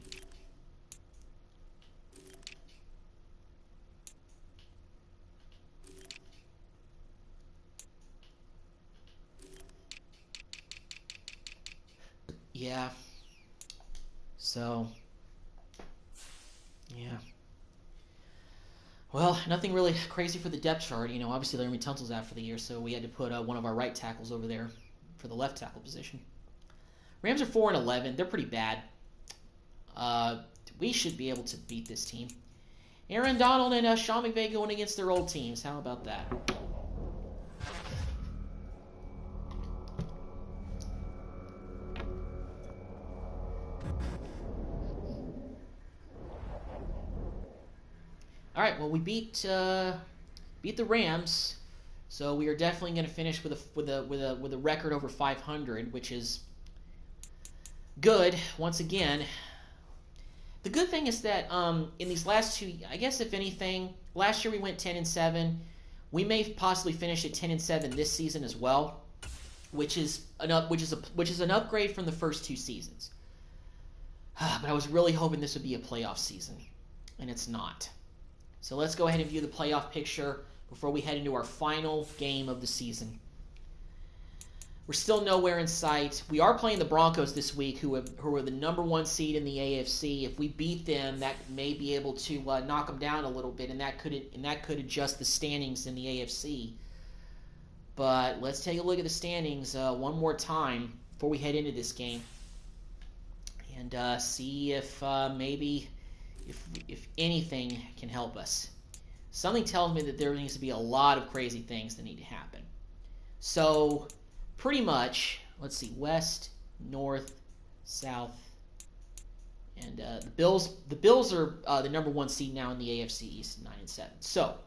Yeah. So, yeah. Well, nothing really crazy for the depth chart. Obviously Larry Tunzel's out for the year, so we had to put one of our right tackles over there for the left tackle position. Rams are 4-11. They're pretty bad. We should be able to beat this team. Aaron Donald and Sean McVay going against their old teams. How about that? All right. Well, we beat the Rams, so we are definitely going to finish with a record over 500, which is good once again. The good thing is that in these last two, I guess if anything, last year we went 10-7. We may possibly finish at 10-7 this season as well, which is an upgrade from the first two seasons. But I was really hoping this would be a playoff season, and it's not. So let's go ahead and view the playoff picture before we head into our final game of the season. We're still nowhere in sight. We are playing the Broncos this week, who are the #1 seed in the AFC. If we beat them, that may be able to knock them down a little bit, and that could adjust the standings in the AFC. But let's take a look at the standings one more time before we head into this game, and see if maybe if anything can help us. Something tells me that there needs to be a lot of crazy things that need to happen. So pretty much, let's see, west, north, south, and the Bills are the #1 seed now in the AFC East, 9-7. So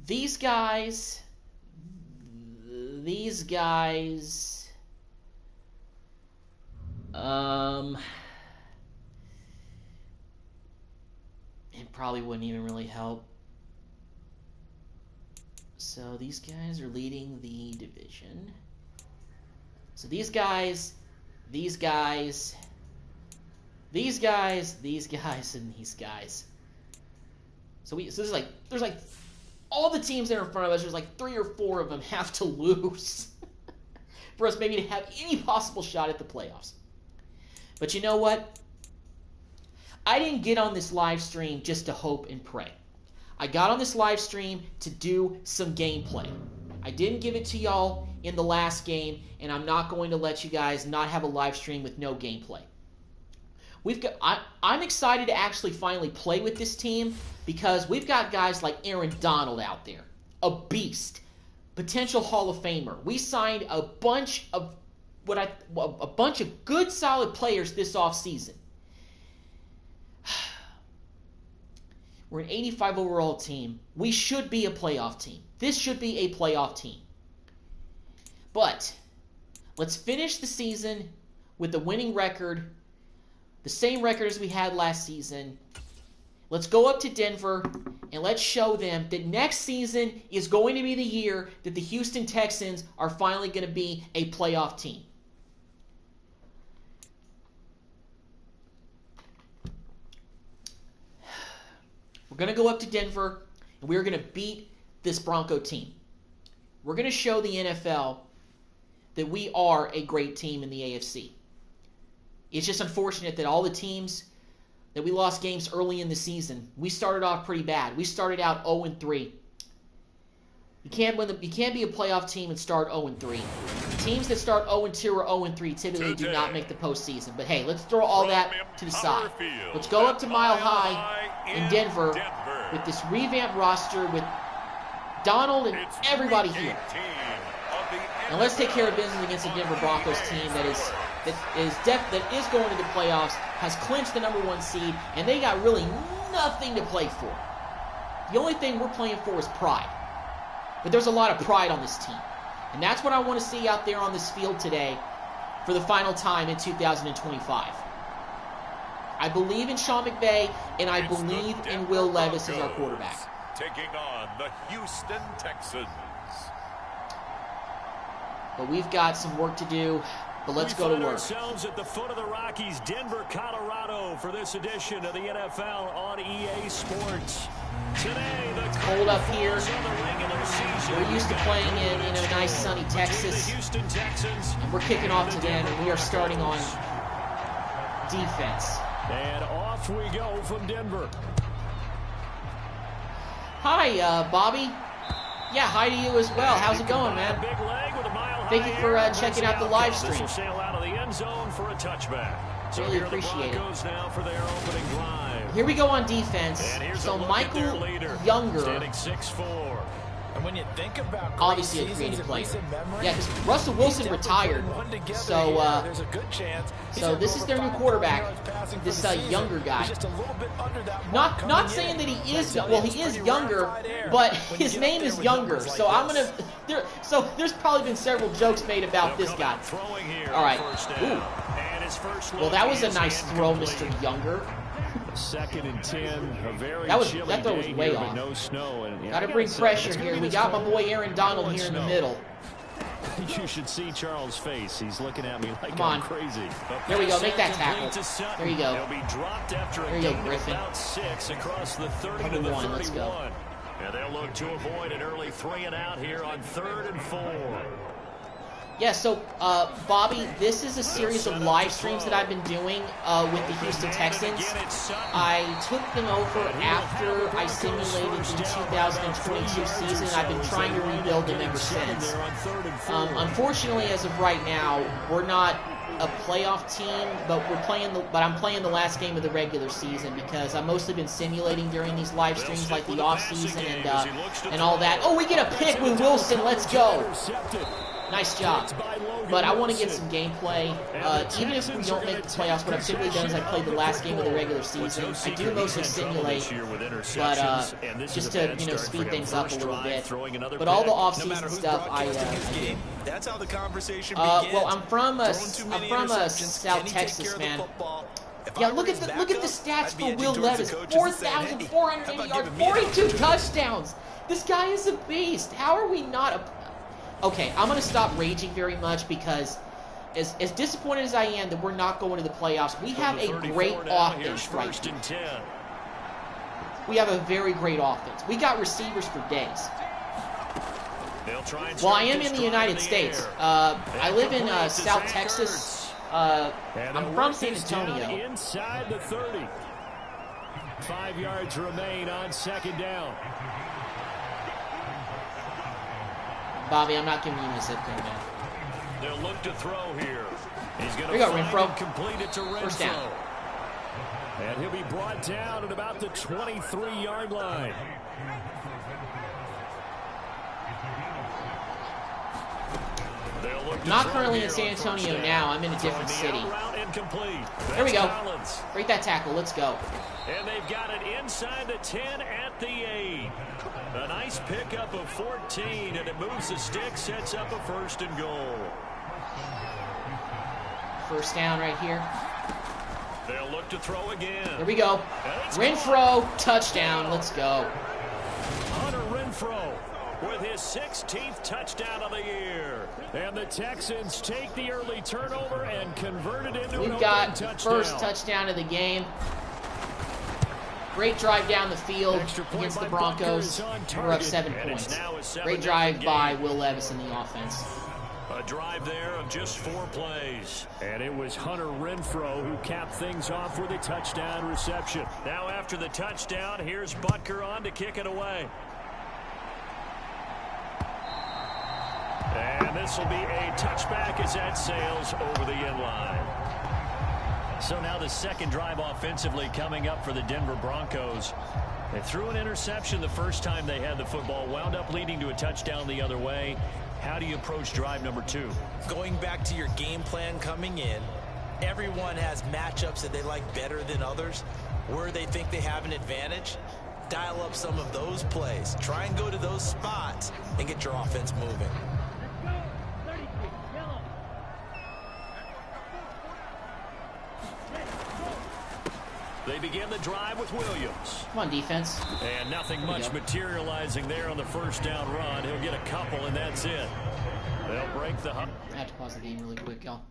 these guys, it probably wouldn't even really help. So these guys are leading the division. So these guys, and these guys. So there's like all the teams that are in front of us. There's like 3 or 4 of them have to lose for us maybe to have any possible shot at the playoffs. But you know what? I didn't get on this live stream just to hope and pray. I got on this live stream to do some gameplay. I didn't give it to y'all in the last game, and I'm not going to let you guys not have a live stream with no gameplay. I'm excited to actually finally play with this team because we've got guys like Aaron Donald out there, a beast, potential Hall of Famer. We signed a bunch of good, solid players this offseason. We're an 85 overall team. We should be a playoff team. This should be a playoff team. But let's finish the season with a winning record, the same record as we had last season. Let's go up to Denver and let's show them that next season is going to be the year that the Houston Texans are finally going to be a playoff team. We're going to go up to Denver, and we're going to beat this Bronco team. We're going to show the NFL that we are a great team in the AFC. It's just unfortunate that all the teams that we lost games early in the season, we started off pretty bad. We started out 0-3. You can't be a playoff team and start 0-3. Teams that start 0-2 or 0-3 typically do not make the postseason. But hey, let's throw all that to the side. Let's go up to Mile High in Denver with this revamped roster with Donald and everybody here. And let's take care of business against the Denver Broncos team that is going to the playoffs, has clinched the #1 seed, and they got really nothing to play for. The only thing we're playing for is pride. But there's a lot of pride on this team. And that's what I want to see out there on this field today for the final time in 2025. I believe in Sean McVay, and I believe in Will Levis as our quarterback. Taking on the Houston Texans. But we've got some work to do. But let's go to work. We find ourselves at the foot of the Rockies, Denver, Colorado, for this edition of the NFL on EA Sports. Today, the cold up here. We're used to playing in nice sunny Texas. Houston Texans. And we're kicking off to them, and we are starting on defense. And off we go from Denver. Hi, Bobby. Yeah, hi to you as well. How's it going, man? Thank you for checking out the live stream. This will sail out of the end zone for a touchback. So really appreciate it. Now for their opening drive. Here we go on defense. So Michael Younger, standing 6'4". And when you think about obviously a creative player. Yeah, because Russell Wilson retired. So there's a good chance. So this is their new quarterback, this Younger guy. Not saying that he is, well, he is younger, but his name is Younger. So there's probably been several jokes made about this guy. All right. Ooh. his first Well, that was a nice throw, Mr. Younger. 2nd and 10. A very that throw was way off. No snow. And, Got to bring pressure here. We got my boy Aaron Donald here in the middle. You should see Charles' face. He's looking at me like I'm crazy. There we go. Make that tackle. There you go. He'll be dropped after there you go, Griffin. About 6 across the 30 to the 31. Let's go. And they'll look to avoid an early 3 and out here on 3rd and 4. Yeah, so, Bobby, this is a series of live streams that I've been doing with the Houston Texans. I took them over after I simulated the 2022 season. I've been trying to rebuild them ever since. Unfortunately, as of right now, we're not a playoff team, but I'm playing the last game of the regular season because I've mostly been simulating during these live streams, like the offseason and all that. Oh, we get a pick with Wilson. Let's go. Nice job. But I want to get some gameplay. Even if we don't make the playoffs, what I've simply done is I played the last game of the regular season. I do mostly simulate, but just to speed things up a little bit. But all the off-season stuff, I do. That's how the conversation begins. Well, I'm from South Texas, man. Yeah, look at the stats for Will Levis: 4,480 yards, 42 touchdowns. This guy is a beast. How are we not? Okay, I'm going to stop raging very much because as disappointed as I am that we're not going to the playoffs, we have a great offense right now. We have a very great offense. We got receivers for days. Well, I am in the United States. I live in South Texas. I'm from San Antonio. Inside the 30. 5 yards remain on 2nd down. Bobby, I'm not giving you my zip code, man. They'll look to throw here. He's going to Renfro. Complete it to Renfro. First down. And he'll be brought down at about the 23-yard line. Not currently in San Antonio now. I'm in a different city. There we go. Break that tackle. Let's go. And they've got it inside the 10 at the 8. A nice pickup of 14, and it moves the stick, sets up a 1st and goal. First down right here. They'll look to throw again. Here we go. Renfro, touchdown. Let's go. Hunter Renfro with his 16th touchdown of the year. And the Texans take the early turnover and convert it into We've got the first touchdown of the game. Great drive down the field against the Broncos. We're up 7 points. Great drive by Will Levis in the offense. A drive there of just 4 plays. And it was Hunter Renfro who capped things off with a touchdown reception. Now after the touchdown, here's Butker on to kick it away. And this will be a touchback as that sails over the end line. So now the second drive offensively coming up for the Denver Broncos. They threw an interception the first time they had the football, wound up leading to a touchdown the other way. How do you approach drive number 2? Going back to your game plan coming in, everyone has matchups that they like better than others. Where they think they have an advantage, dial up some of those plays. Try and go to those spots and get your offense moving. They begin the drive with Williams. Come on, defense. And nothing much materializing there on the first down run. He'll get a couple, and that's it. They'll break the hump. I have to pause the game really quick, y'all.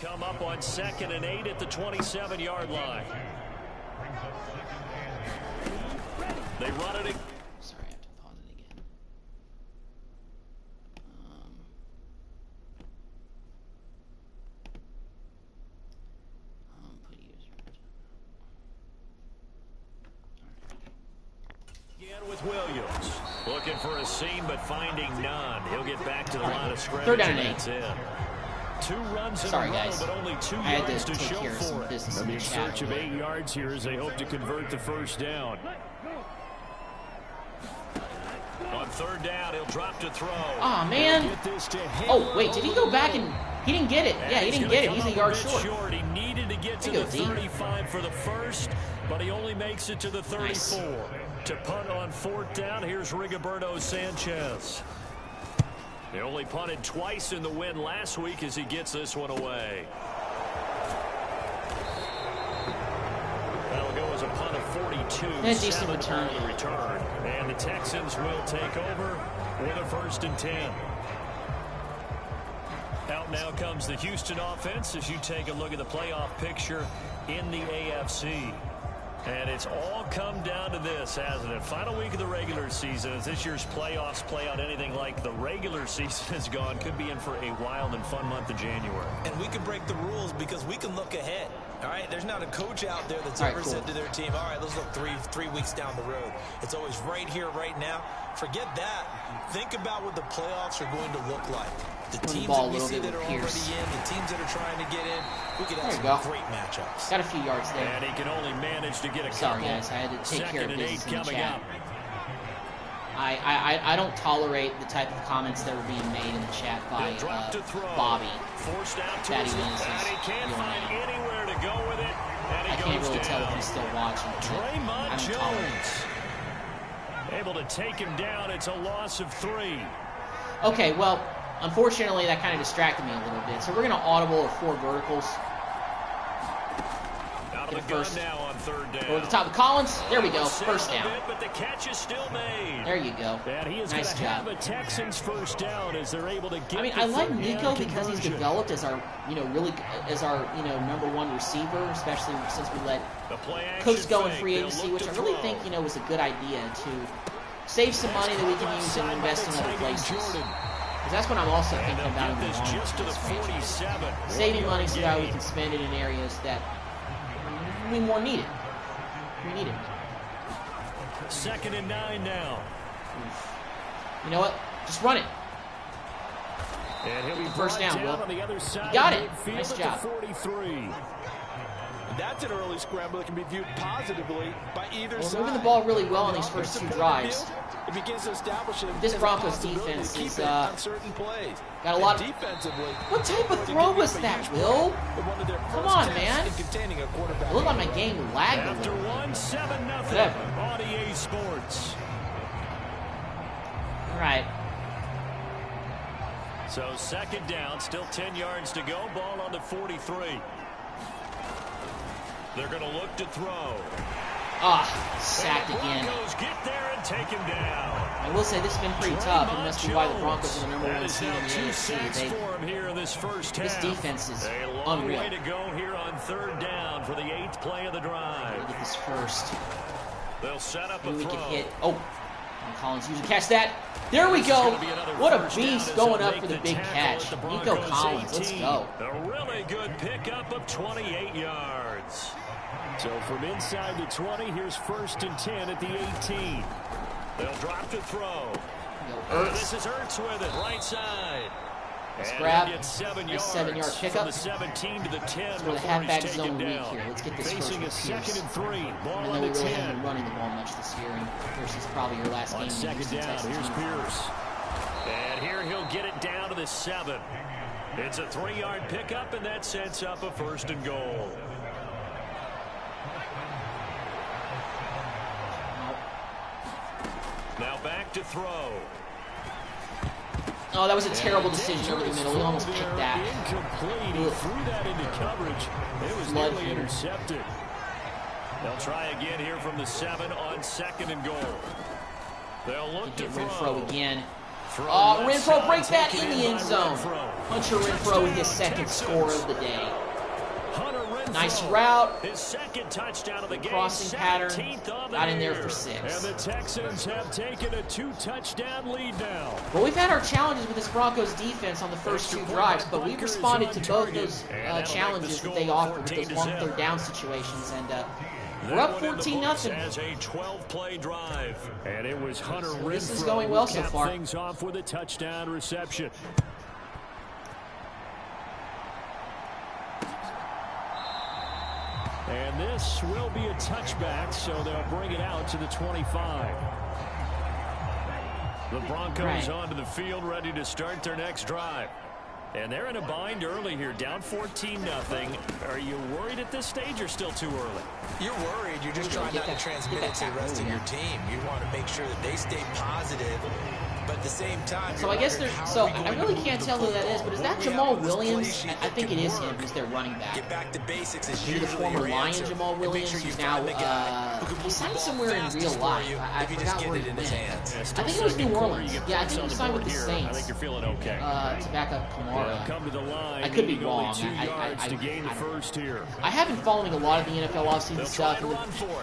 Come up on 2nd and 8 at the 27-yard line. They run it. Sorry, I have to pause it again. Put user. Again with Williams. Looking for a seam, but finding none. He'll get back to the line of scrimmage. 3rd down and 8. That's it. 2 runs in Sorry, a row, guys. but only 2 I had yards to to take show care of some for it. business in They'll the be in chat. search of 8 yards here as they hope to convert the first down. On 3rd down, he'll drop to throw. Aw, man. Oh, wait, did he go back and... He didn't get it. Yeah, he didn't get it. He's a yard short. He needed to get to the 35 for the first, but he only makes it to the 34. Nice. To punt on 4th down, here's Rigoberto Sanchez. He only punted twice in the win last week as he gets this one away. That'll go as a punt of 42. And decent return. And the Texans will take over with a 1st and 10. Out now comes the Houston offense as you take a look at the playoff picture in the AFC. And it's all come down to this, hasn't it? Final week of the regular season. As this year's playoffs play out anything like the regular season has gone, could be in for a wild and fun month of January. And we can break the rules because we can look ahead. All right, there's not a coach out there that's ever said to their team, all right, let's look three weeks down the road. It's always right here, right now. Forget that. Think about what the playoffs are going to look like. The teams that we see that are already in, the teams that are trying to get in, we could have some great matchups. Got a few yards there. And he can only manage to get a Sorry, couple. guys, I had to take care of business in the chat. Up. I don't tolerate the type of comments that were being made in the chat by Bobby. Forced out to Daddy his Willis. and he can't find anywhere to go with it. And I can't really tell if he's still watching. Draymond Jones able to take him down. It's a loss of 3. Okay, well, unfortunately, that kind of distracted me a little bit. So we're going to audible or 4 verticals. Out of the gun now on 3rd down. Over the top of Collins. There we go. 1st down. But the catch is still made. There you go. Nice job. Have a Texans 1st down as they're able to get. I mean, I like Nico because he's developed as our, really as our, #1 receiver, especially since we let Cooks go in free agency, which I really think, was a good idea to save some money that we can use and invest in other places. Because that's what I'm also thinking about in the long run. Saving money so that we can spend it in areas that we more need it. We need it. 2nd and 9 now. You know what? Just run it. And he'll be 1st down, Will. On the other side. You got it. Nice job. 43. That's an early scramble that can be viewed positively by either side. Moving the ball really well on these first 2 drives. It begins to establish this Broncos defense is got a lot of defensively. What type of throw was that, Will? Come on, man. It looked like my game lagged a After little. 1-7-0 on EA Sports. All right. So 2nd down, still 10 yards to go. Ball on the 43. They're going to look to throw. Sacked again. Broncos get there and take him down. I will say this has been pretty tough. It must be why the Broncos are the #1 seed in the AFC. This defense is unreal. Way to go here on 3rd down for the 8th play of the drive. Look at this first. They'll set up a we throw. can hit. Oh, and Collins usually catch that. There we go. What a beast going up for the big catch. Nico Collins, let's go. A really good pickup of 28 yards. So from inside the 20, here's 1st and 10 at the 18. They'll drop to throw. This is Ertz with it, right side. Let's grab a 7-yard pickup. From the 17 to the 10 for the halfback zone week here. Let's get this Facing first a 2nd and 3. Ball Even on though we the really 10. haven't been running the ball much this year, and Pierce is probably your last game. On 2nd down, here's Pierce. And here he'll get it down to the 7. It's a 3-yard pickup, and that sets up a 1st and goal. Now back to throw. Oh, that was a terrible decision over the middle. He almost picked that. Incomplete. He threw that into coverage. It was nearly intercepted. They'll try again here from the 7 on 2nd and goal. They'll look to throw again. Renfro breaks that in the end zone. Hunter Renfro with his 2nd score of the day. Nice route. His 2nd touchdown of the game. Crossing pattern. Got in there for 6. And the Texans have taken a 2-touchdown lead now. Well, we've had our challenges with this Broncos defense on the first 2 drives, but we've responded to both those challenges that they offered with those long 3rd down situations, and we're up 14-0. As a 12-play drive, and it was Hunter Renfro. This is going well so far. Things off with a touchdown reception. And this will be a touchback, so they'll bring it out to the 25. The Broncos onto the field, ready to start their next drive. And they're in a bind early here, down 14-0. Are you worried at this stage or still too early? You're worried. You're just trying not to transmit it to the rest of your team. You want to make sure that they stay positive. But at the same time, so I guess there's. So I really can't tell who that is, but is that Jamal Williams? I think it is him. Who's their running back? Get back to basics. Maybe the former Lion Jamal Williams, who's now he signed somewhere in real life. I forgot where he went. I think it was New Orleans. Yeah, I think he signed with the Saints. I think you're feeling okay. To back up Kamara. Come to the line. I could be wrong. I have been following a lot of the NFL offseason stuff.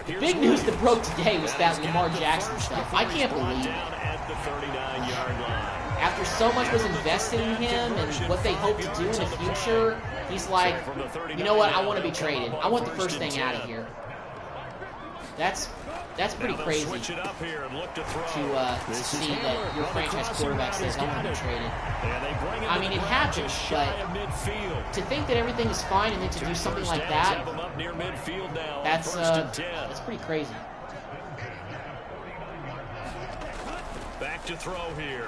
The big news that broke today was that Lamar Jackson stuff. I can't believe it. The 39-yard line. After so much was invested in him and what they hope to do in the future, he's like, you know what, I want to be traded. I want the first thing out of here. That's pretty crazy to see that your franchise quarterback says, I want to be traded. I mean, it happens, but to think that everything is fine and then to do something like that, that's pretty crazy. Back to throw here.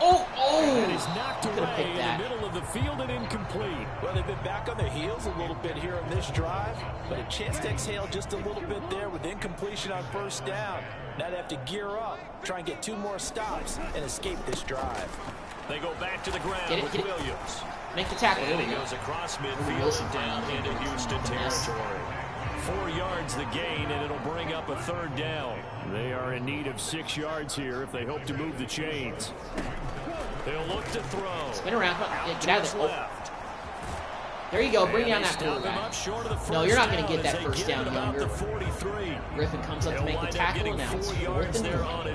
And he's knocked away in the middle of the field and incomplete. Well, they've been back on their heels a little bit here on this drive, but a chance to exhale just a little bit there with incompletion on first down. Now they have to gear up, try and get 2 more stops and escape this drive. They go back to the ground with Williams. Make the tackle. And he goes across midfield and down into Houston territory. 4 yards the gain, and it'll bring up a 3rd down. They are in need of 6 yards here if they hope to move the chains. They'll look to throw. Spin around. Get out of there. There you go. Bring down that quarterback. No, you're not going to get that first down younger. Griffin comes up to make the tackle, and now it's 4th and 1.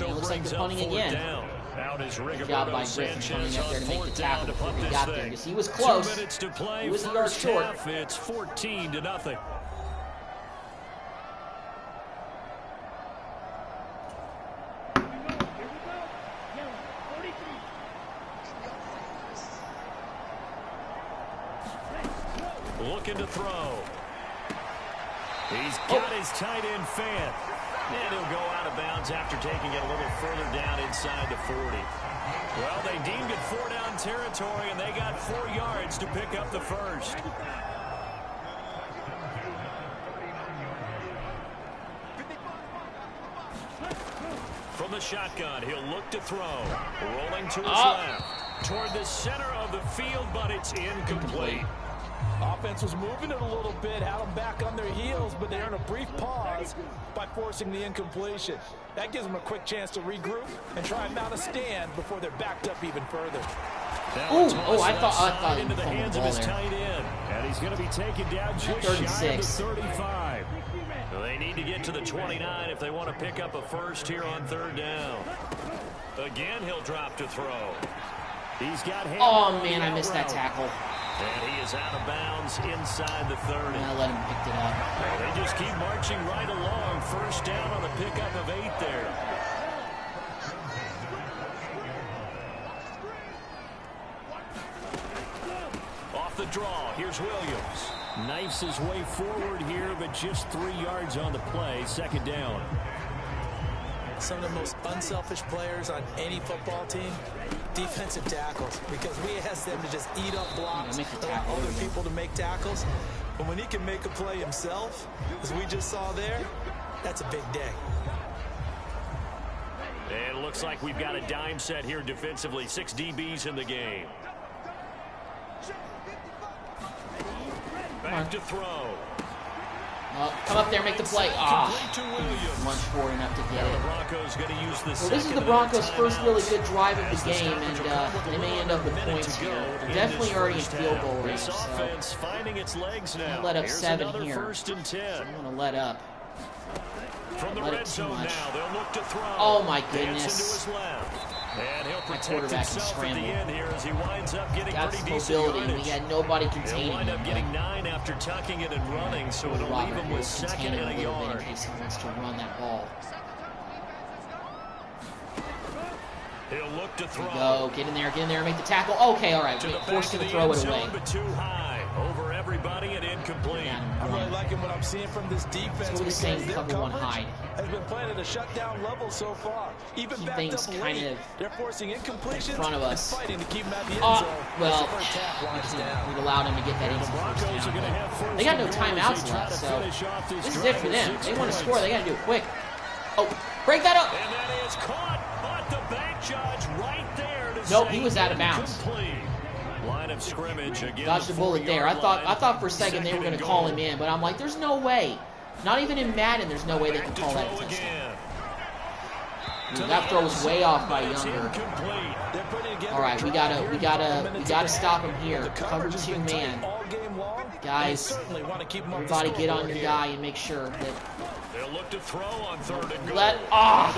It looks like they're punting again. Good job by Griffin coming up there to make the tackle before he got there, because he was close. He was a yard short. It's 14-0. Looking to throw. He's got his tight end fan. And he'll go out of bounds after taking it a little further down inside the 40. Well, they deemed it 4-down territory, and they got 4 yards to pick up the first. From the shotgun, he'll look to throw. Rolling to his left. Toward the center of the field, but it's incomplete. Offense was moving it a little bit, had them back on their heels, but they earned a brief pause by forcing the incompletion. That gives them a quick chance to regroup and try and mount a stand before they're backed up even further. I thought into the hands of his tight end, and he's going to be taken down just shy of the 35. So they need to get to the 29 if they want to pick up a first here on 3rd down. Again, he'll drop to throw. He's got hands. Oh man, I missed that tackle. And he is out of bounds inside the 30. I'll let him pick it up. They just keep marching right along. First down on a pickup of 8 there. Off the draw, here's Williams. Knifes his way forward here, but just 3 yards on the play. 2nd down. Some of the most unselfish players on any football team, defensive tackles, because we ask them to just eat up blocks, allow other people to make tackles. But when he can make a play himself, as we just saw there, that's a big day. And it looks like we've got a dime set here defensively. 6 DBs in the game. Back to throw. Come up there, make the play. Much forward enough to get it. The Broncos going to use this. Well, this is the Broncos' first really good drive of the game, and they may end up with points here. They're definitely already in field goal range, so finding its legs now. Let up 7 here. 1st and 10. I don't want to let up. From the red zone now, they'll look to throw. Oh my goodness. And he'll protect himself at the end here as he winds up getting pretty decent mobility. We had nobody containing him. He'll wind up getting 9 after tucking it and running, so it'll leave him with 2nd and a yard. In case he wants to run that ball. He'll look to throw. Go, get in there, make the tackle. Okay, all right. Forced him to throw it away. But too high. Over every everybody, and incomplete. I'm really liking what I'm seeing from this defense. It's the same cover one hide. Has been playing at a shutdown level so far. Even Keep backed things up kind late, of they're forcing incompletions in front of us. and fighting to keep them at the end Oh, zone. well, Down. we've allowed him to get that easy first down. They got no timeouts left, so this is it for them. They want to score. They got to do it quick. Oh, break that up. And that is caught, but the back judge right there to Nope, say he was out of bounds. incomplete. Line of scrimmage again. Dodged the bullet there. I thought for a second they were going to call him in, but I'm like, there's no way. Not even in Madden, there's no way they can call that a touchdown. That throw was way off by Younger. All right, we gotta stop him here. Cover 2 man. Guys, everybody get on your guy and make sure that. They'll look to throw on 3rd and goal.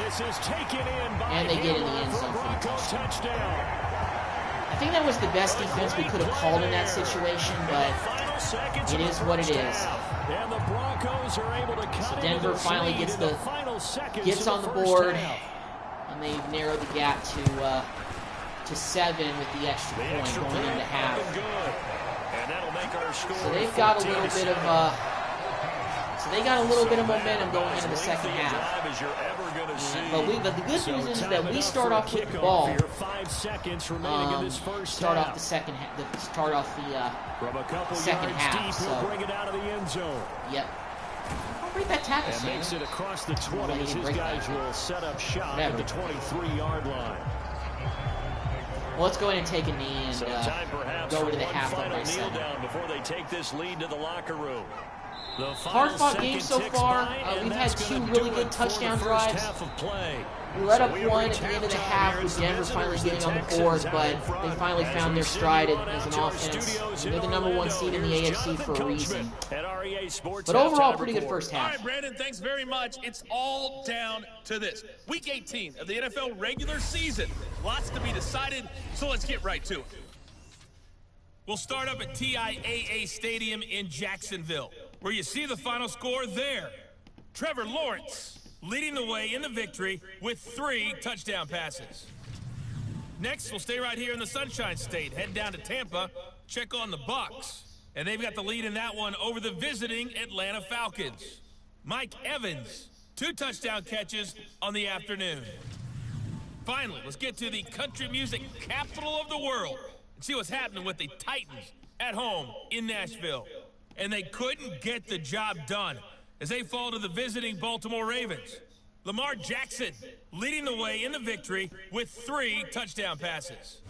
This is taken in by and they get in the end zone for the touchdown. I think that was the best defense we could have called in that situation, but it is what it is. And the Broncos are able to So Denver finally gets on the board, and they've narrowed the gap to 7 with the extra point going into half. So they've got a little bit of momentum going into the second half. But the good news is that we start off with the ball. Start off the second half. So, yep. I'll break that tackle, and makes it across the 20 as his guys will set up shop at the 23-yard line. Well, let's go ahead and take a knee and go over to the half of my kneel down before they take this lead to the locker room. Hard-fought game so far. We've had 2 really good touchdown drives. We let up 1 at the end of the half with Denver finally getting on the board, but they finally found their stride as an offense. They're the #1 seed in the AFC for a reason. But overall, pretty good first half. All right, Brandon, thanks very much. It's all down to this. Week 18 of the NFL regular season. Lots to be decided, so let's get right to it. We'll start up at TIAA Stadium in Jacksonville, where you see the final score there. Trevor Lawrence leading the way in the victory with 3 touchdown passes. Next, we'll stay right here in the Sunshine State. Head down to Tampa, check on the Bucs. And they've got the lead in that one over the visiting Atlanta Falcons. Mike Evans, 2 touchdown catches on the afternoon. Finally, let's get to the country music capital of the world and see what's happening with the Titans at home in Nashville. And they couldn't get the job done as they fall to the visiting Baltimore Ravens. Lamar Jackson leading the way in the victory with 3 touchdown passes.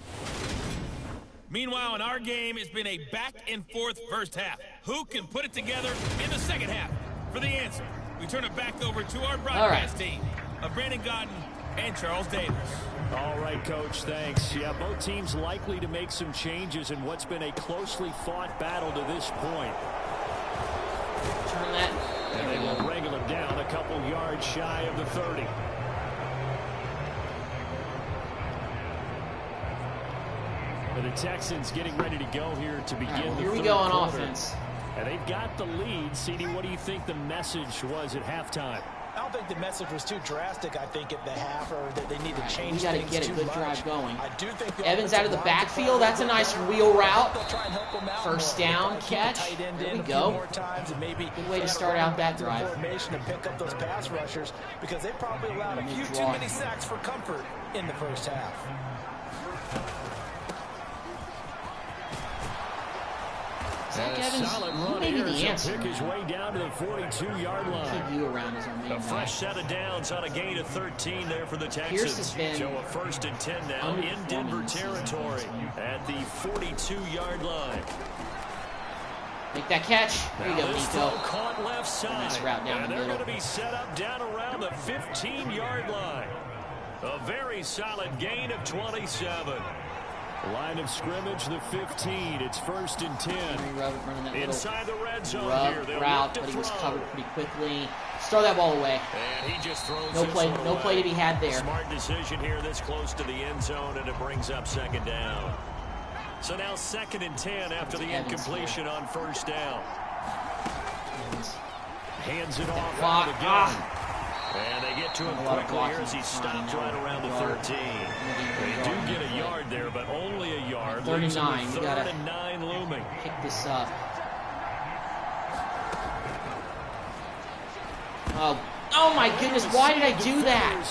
Meanwhile, in our game, it's been a back-and-forth first half. Who can put it together in the second half? For the answer, we turn it back over to our broadcast team of Brandon Gotton and Charles Davis. All right, Coach, thanks. Yeah, both teams likely to make some changes in what's been a closely fought battle to this point. Turn that. And they will wrangle him down a couple yards shy of the 30. For the Texans getting ready to go here to begin the third quarter. Here we go on offense. And they've got the lead. CD, what do you think the message was at halftime? I don't think the message was too drastic, I think, at the half, or that they need to change we got to things get a too good much. drive going. I do think Evans out of the backfield. That's a nice wheel route. First down catch. There we go. Good way to start out that drive. To pick up those pass rushers, because they probably allowed a few too many sacks for comfort in the first half. Zach Evans, he may be the answer. Pick his way down to the 42-yard line. Keep you around as our main A fresh set of downs on a gain of 13 there for the Texans. Pierce has been so a 1st and 10 now in Denver territory at the 42-yard line. Make that catch. There you go, Nico. Caught left side. Nice route down the middle. They're going to be set up down around the 15-yard line. A very solid gain of 27. Line of scrimmage, the 15. It's 1st and 10. Inside the red zone here. Route, but he was covered pretty quickly. Just throw that ball away. And he just throws no play to be had there. Smart decision here this close to the end zone, and it brings up 2nd down. So now 2nd and 10 after the incompletion on 1st down. Hands it off again. And they get to him quickly here as he stops right around the 13. They do get a yard there, but only a yard. 39. 3rd and 9 looming. Pick this up. Oh my goodness, why did I do that?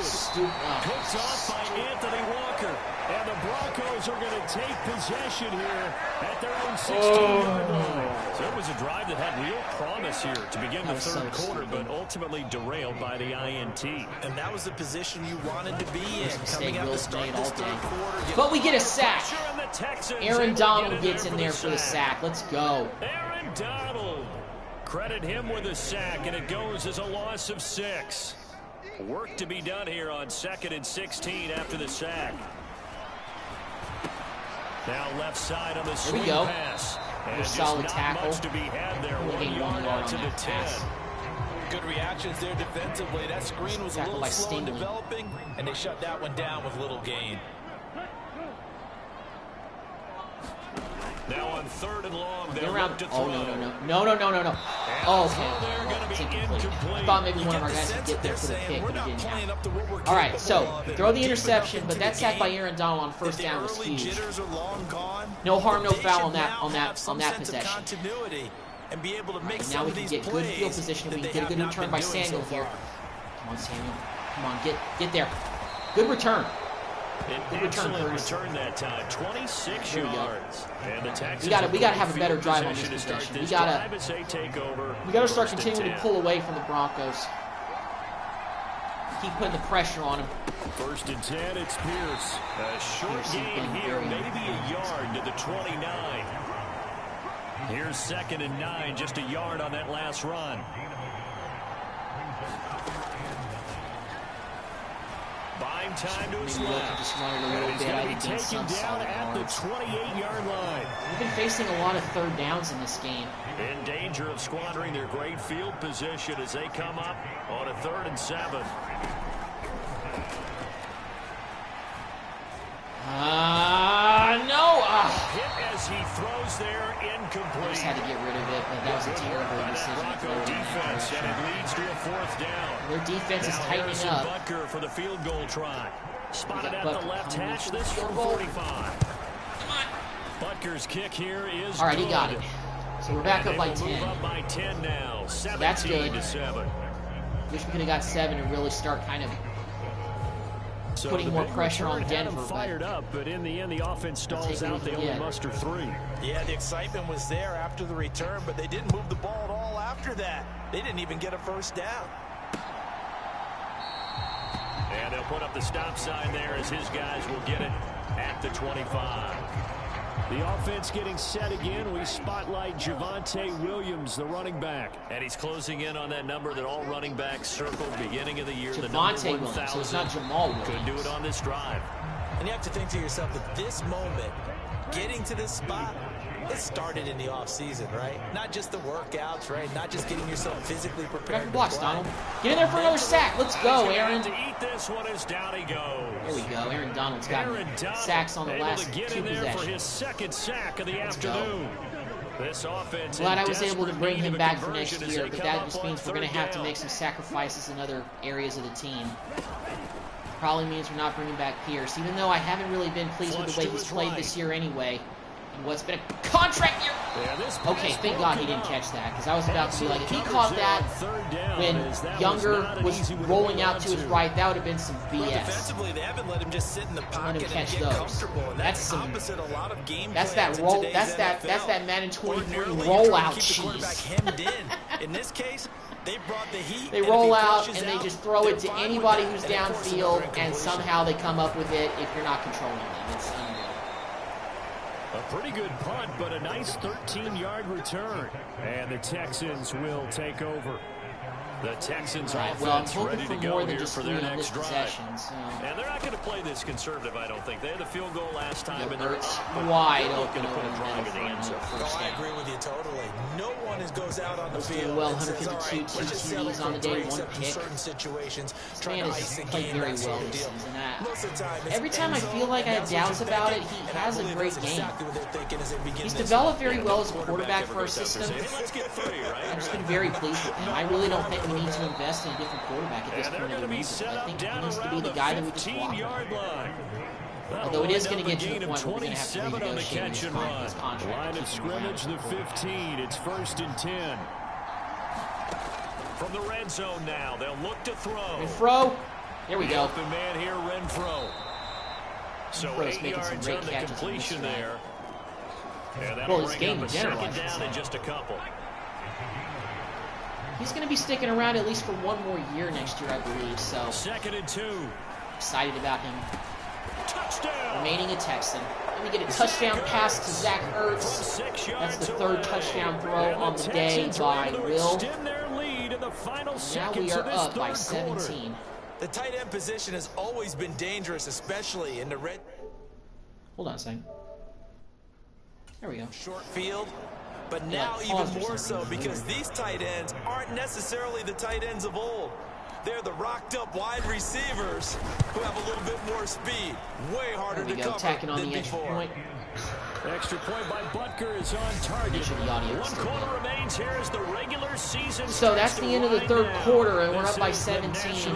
Stupid. Picks off by Anthony Walker. And the Broncos are going to take possession here at their own 16-yard line. So it was a drive that had real promise here to begin the third quarter, but ultimately derailed by the INT. And that was the position you wanted to be in. Coming out to start this third quarter. But we get a sack. Aaron Donald gets in there for the sack. Let's go. Aaron Donald. Credit him with a sack, and it goes as a loss of 6. Work to be done here on 2nd and 16 after the sack. Now left side on the swing pass. And solid tackle. To be had there. 1 yard out to the 10. Good reactions there defensively. That screen was a little slow in developing, and they shut that one down with little gain. Now on 3rd and long, they're around. To oh, throw. no. Oh, okay. I thought maybe one of our guys would get there for the kick, but he didn't. All right, so throw the interception, but that sack by Aaron Donald on first down was huge. No harm, no foul on that possession. And be able to make now we can get good field position. We can get a good return by Samuel here. Come on, Samuel. Come on, get there. Good return. Good return that time. 26 yards. And the Texans we gotta have a better drive on this possession. We gotta start continuing to pull away from the Broncos. Keep putting the pressure on them. 1st and 10, it's Pierce. A short gain here, maybe a yard to the 29. Here's 2nd and 9, just a yard on that last run. Buying time to his left. Just wanted a little bit. I think taken down at the 28-yard line. We've been facing a lot of third downs in this game. In danger of squandering their great field position as they come up on a 3rd and 7. No. Hit as he throws there, incomplete. I just had to get rid of it, but that was a terrible decision. Bronco defense, and it leads to a 4th down. Their defense is tightening up. Butker for the field goal try. Spotted at the left hash, this from 45. Come on. Butker's kick here is all right, he got it. So we're back up by 10. Move up by 10 now. 17 so that's good. To 7. Wish we could have got 7 and really start kind of putting more pressure on Denver. Fired up, but in the end, the offense stalls out. They only muster 3. Yeah, the excitement was there after the return, but they didn't move the ball at all after that. They didn't even get a first down. And they'll put up the stop sign there as his guys will get it at the 25. The offense getting set again. We spotlight Javonte Williams, the running back. And he's closing in on that number that all running backs circled beginning of the year. Javonte Williams, so it's not Jamal Williams. Could do it on this drive. And you have to think to yourself that this moment, getting to this spot, it started in the offseason, right? Not just the workouts, right? Not just getting yourself physically prepared. Back blocks, Donald. Get in there for another sack. Let's go, Aaron. To eat this one as down he goes. There we go. Aaron Donald's got sacks on the last 2 possessions. For his 2nd sack of the afternoon. This offense. Glad I was able to bring him back for next year, but that just means we're going to have to make some sacrifices in other areas of the team. Probably means we're not bringing back Pierce, even though I haven't really been pleased with the way he's played this year anyway. And what's been a contract year. Okay, thank God he didn't catch that, because I was about to be like, if he caught that when Younger was rolling out to his right, that would have been some BS. Well, defensively, they haven't let him just sit in the pocket and catch get those. comfortable. And that's opposite a lot of game that's that roll. That's that Madden 23 rollout cheese. Hemmed in this case, they brought the heat. They roll out and they just throw it to anybody who's downfield, and somehow they come up with it if you're not controlling them. It's unreal. A pretty good punt, but a nice 13-yard return. And the Texans will take over. The Texans offense ready to go here for their next drive. And they're not going to play this conservative, I don't think. They had the field goal last time, and they're wide open to put a drive in the end zone. I agree with you totally. No one goes out on the field. Well, 152 TDs on the day, 1 pick. This man has played very well this season. Every time I feel like I have doubts about it, he has a great game. He's developed very well as a quarterback for our system. I've just been very pleased with him. I really don't think we need to invest in a different quarterback at this point of the season. I think he needs to be the guy that we just walk with. Although it is going to get to the point where we're going to have to renegotiate his contract. Line of scrimmage, the 15. It's 1st and 10. From the red zone now, they'll look to throw. Renfro. There we go. Open man here, Renfro. So Renfro's 8 making some yards great on the catches completion on this there. And Well, that'll his bring game up in a general, second I should down say. in just a couple. He's going to be sticking around at least for one more year next year, I believe. So 2nd and 2. excited about him Touchdown. remaining a Texan. Let me get a touchdown pass to Zach Ertz. That's the 3rd touchdown throw on the day by Will. Now we are up by 17. The tight end position has always been dangerous, especially in the red. Hold on a second. There we go. Short field, but now even more so because these tight ends aren't necessarily the tight ends of old. They're the rocked-up wide receivers who have a little bit more speed. Way harder to cover tacking on than the extra before. point. Extra point by Butker is on target. One quarter remains here as the regular season. So that's the end of the 3rd quarter, and we're up by 17.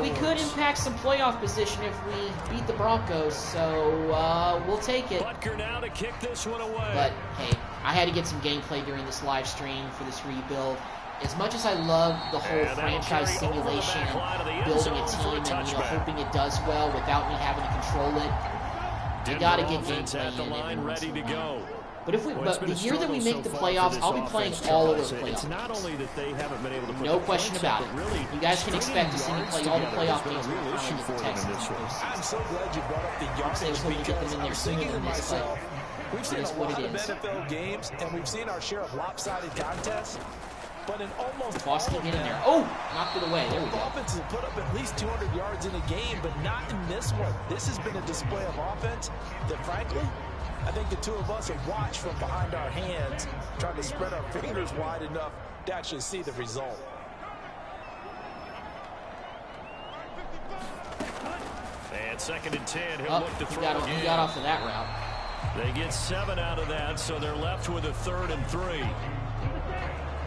We could impact some playoff position if we beat the Broncos, so we'll take it. Butker now to kick this one away. But hey, I had to get some gameplay during this live stream for this rebuild. As much as I love the whole franchise simulation and building a team and hoping it does well without me having to control it, you got to get gameplay in every once in a while. But the year that we make the playoffs, I'll be playing all of those playoff games. No question about it. You guys can expect to see me play all the playoff games when we finally get the Texans. I'm so glad you brought up the yardage. I was hoping to get them in there sooner than this, but we've seen it is a what lot it of is. NFL games, and we've seen our share of lopsided contests. But in almost Boston, all of get in them, there. Oh, knocked it away. There we go. offenses have put up at least 200 yards in a game, but not in this one. This has been a display of offense that, frankly, I think the two of us have watched from behind our hands, trying to spread our fingers wide enough to actually see the result. And 2nd and 10. He'll look to throw again. He got off of that route. They get 7 out of that, so they're left with a 3rd and 3.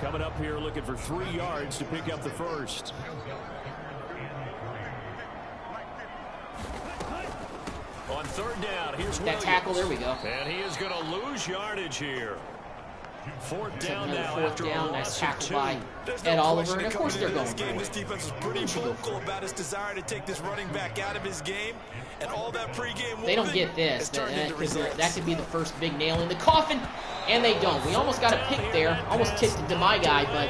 Coming up here looking for 3 yards to pick up the first. On 3rd down, here's that tackle. There we go. And he is going to lose yardage here. 4th down now after a down. loss Nice of tackle 2. by Ed Oliver, and of course they're going for it. This defense is pretty vocal about his desire to take this running back out of his game, and all that pregame. They don't get this. That could be the first big nail in the coffin, and they don't. We almost got a pick there. Almost tipped it to my guy, but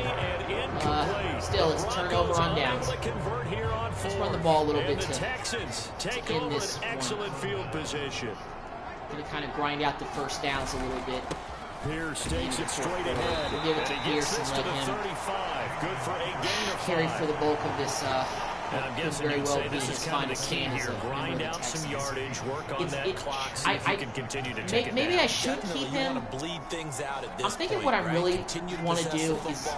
still, it's a turnover on downs. Let's run the ball a little bit to end this excellent field position. Going to kind of grind out the first downs a little bit. Pierce takes it straight ahead. We'll give it to Pierce and let him 35. Good for a gain of 5. carry for the bulk of this. And I'm guessing very you'd well say this is kind of the key here. Grind out some yardage, work on that clock, see if you can continue to take it maybe down. I should keep him. I'm thinking what I really want to do is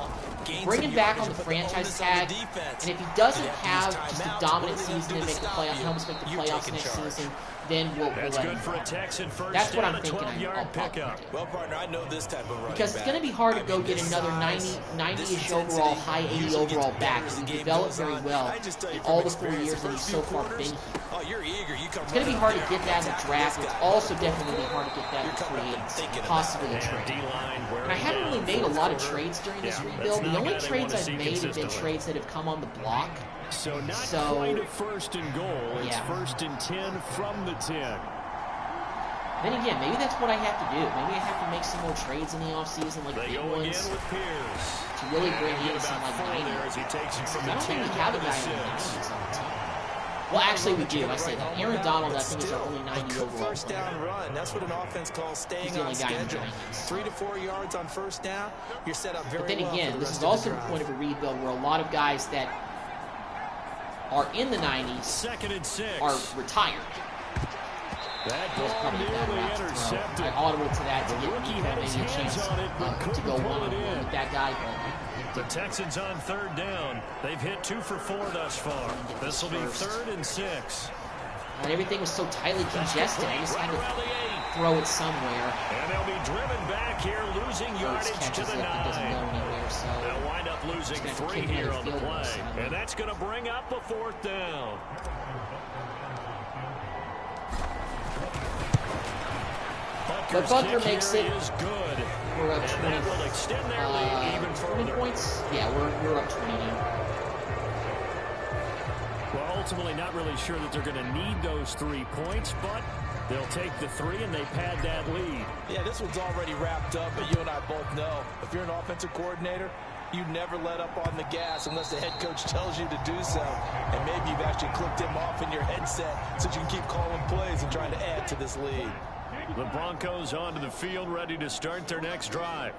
bring him back on the franchise tag, and if he doesn't have just a dominant season and make the playoffs, help us make the playoffs next season, then we'll let him go. That's what I'm thinking I'll probably do. Well, partner, I know this type of running Because it's going to be hard to go get another 90-ish overall, high 80 overall back. He developed very well in all the 4 years that he's so far been here. Oh, you're eager. It's going to be hard to get that in the draft. It's also definitely going to be hard to get that in free agency, possibly a trade. And I haven't really made a lot of trades during this rebuild. The only trades I've made have been trades that have come on the block. So not quite a 1st and goal. It's 1st and 10 from the 10. Then again, maybe that's what I have to do. Maybe I have to make some more trades in the offseason, like big ones, to really bring in some like 90. I don't think we have a guy in the 90s on the team. Well, actually, we do. I say that. Aaron Donald, I think, is our only 90 overall. First down run. That's what an offense calls staying on schedule. 3 to 4 yards on first down. You're set up very well. But then again, this is also the point of a rebuild where a lot of guys that are in the 90s are retired. That ball nearly intercepted. I audible to that to get maybe a chance to go one-on-one with that guy. The Texans on 3rd down. They've hit 2 for 4 thus far. This will be 3rd and 6. And everything was so tightly congested. I just had to throw it somewhere. And they'll be driven back here, losing yardage to the 9. It doesn't go anywhere, so they'll wind up losing 3 here on the play. And that's going to bring up a 4th down. But Butker makes it for we're up 20, that will extend their lead even 20 further. points. Yeah, we're up 20 now. Well, ultimately not really sure that they're going to need those 3 points, but they'll take the 3 and they pad that lead. Yeah, this one's already wrapped up, but you and I both know if you're an offensive coordinator, you never let up on the gas unless the head coach tells you to do so. And maybe you've actually clicked him off in your headset so you can keep calling plays and trying to add to this lead. The Broncos onto the field, ready to start their next drive.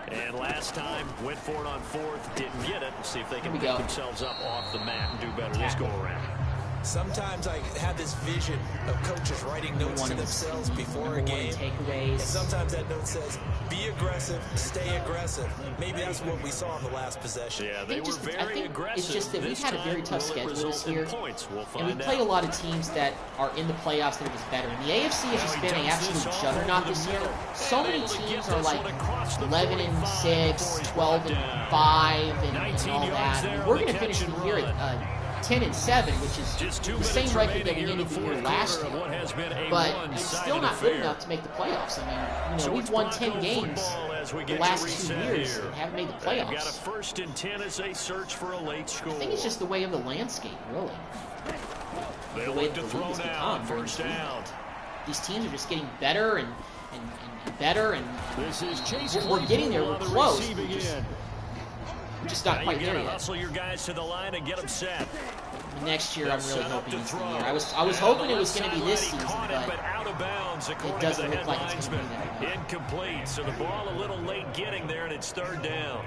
And last time, went for it on 4th, didn't get it. See if they can pick themselves up off the mat and do better this go-around. Sometimes I have this vision of coaches writing notes to themselves before a game. And sometimes that note says, be aggressive, stay aggressive. Maybe that's what we saw in the last possession. Yeah, they were very aggressive. It's just that we've had a very tough schedule this year. And we out. play a lot of teams that are in the playoffs that are just better. And the AFC has just been an absolute juggernaut this year. So many teams are like 11-6, 12-5, and all that. And we're going to finish the year at 10-7, which is the same record that we ended the year last year. But it's still not good enough to make the playoffs. I mean, we've won 10 games the last 2 years and haven't made the playoffs. Got a 1st and 10 as they search for a late score. I think it's just the way of the landscape, really. They'll look to throw now, 1st down. These teams are just getting better and better, and this is Chase. We're getting there. We're close. We're just not quite there yet. Hustle your guys to the line and get them set. Next year, I'm really hoping it's the year. I was hoping it was going to be this season, but out of bounds, it doesn't look like it's going to be that. Incomplete. So the ball a little late getting there, and it's 3rd down.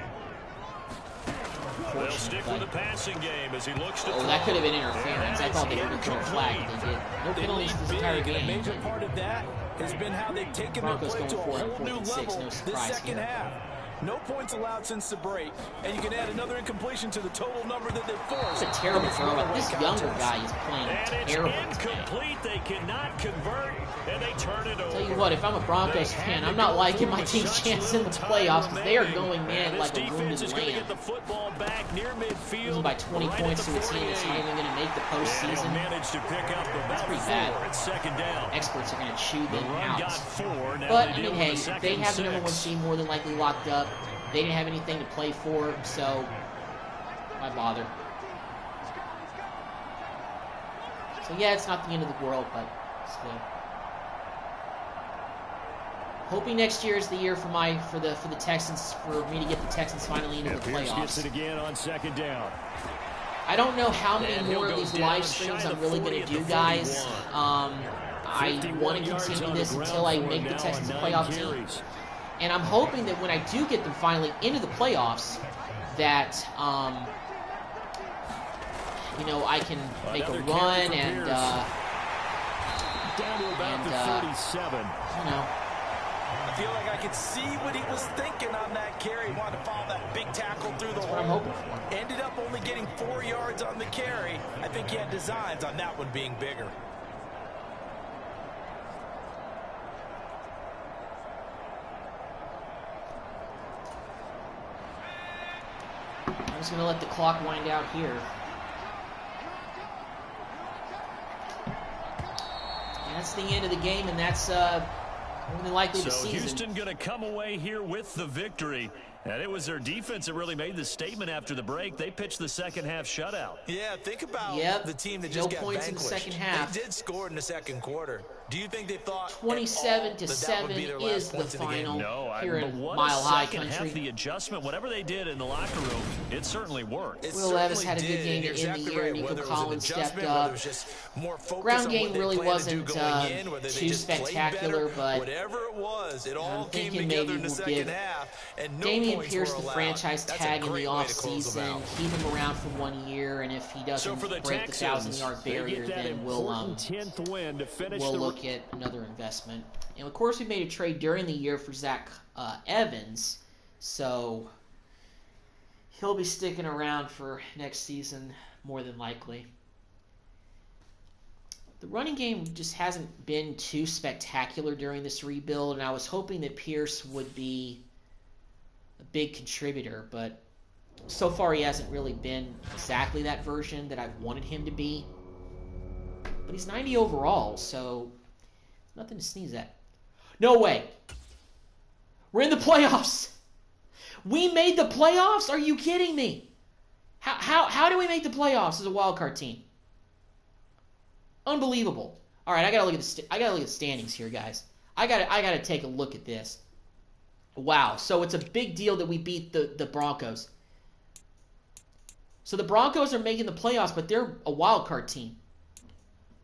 They'll stick with the passing game as he looks to. Oh, that could have been interference. I thought they would have thrown a flag. They did. No penalties this entire game. A major part of that has been how they've taken their play to a whole new level this second half. No points allowed since the break, and you can add another incompletion to the total number that they've forced. It's a terrible throw. This younger guy is playing terrible. And it's incomplete. They cannot convert, and they turn it over. Tell you what, if I'm a Broncos fan, I'm not liking my team's chances in the playoffs because they are going man like a wounded lamb. Losing by 20 points to a team that's not even going to make the postseason. That's pretty bad. Experts are going to chew them out. But, I mean, hey, they have the number 1 seed more than likely locked up. They didn't have anything to play for, so why bother? So yeah, it's not the end of the world, but still. Hoping next year is the year for the Texans, for me to get the Texans finally into the playoffs. Gets it again on 2nd down. I don't know how many more of these live streams I'm really going to do, guys. I want to continue this until I make the Texans a playoff team. And I'm hoping that when I do get them finally into the playoffs, that, I can make a run and, down to about 37. I feel like I could see what he was thinking on that carry. He wanted to follow that big tackle through the hole. That's what I'm hoping for. Ended up only getting 4 yards on the carry. I think he had designs on that one being bigger. I'm just going to let the clock wind out here. And that's the end of the game, and that's more than likely the season. So Houston going to come away here with the victory. And it was their defense that really made the statement after the break. They pitched the second half shutout. Yeah, think about the team that just got points vanquished. In the second half. They did score in the second quarter. Do you think they thought 27-7 is the final here in Mile High Country? The adjustment, whatever they did in the locker room, it certainly worked. Will Levis had a good game to end the year. Nico Collins stepped up. Ground game really wasn't too spectacular, but whatever it was, it all I'm came thinking together maybe in the we'll second give half. And Damian Pierce the franchise tag in the offseason, keep him around for 1 year, and if he doesn't break the 1,000-yard barrier, then we'll look at another investment. And of course, we made a trade during the year for Zach Evans, so he'll be sticking around for next season more than likely. The running game just hasn't been too spectacular during this rebuild, and I was hoping that Pierce would be a big contributor, but so far he hasn't really been exactly that version that I've wanted him to be. But he's 90 overall, so nothing to sneeze at. No way. We're in the playoffs. We made the playoffs? Are you kidding me? How do we make the playoffs as a wild card team? Unbelievable. All right, I gotta look at the standings here, guys. I gotta take a look at this. Wow, so it's a big deal that we beat the Broncos. So the Broncos are making the playoffs, but they're a wild card team.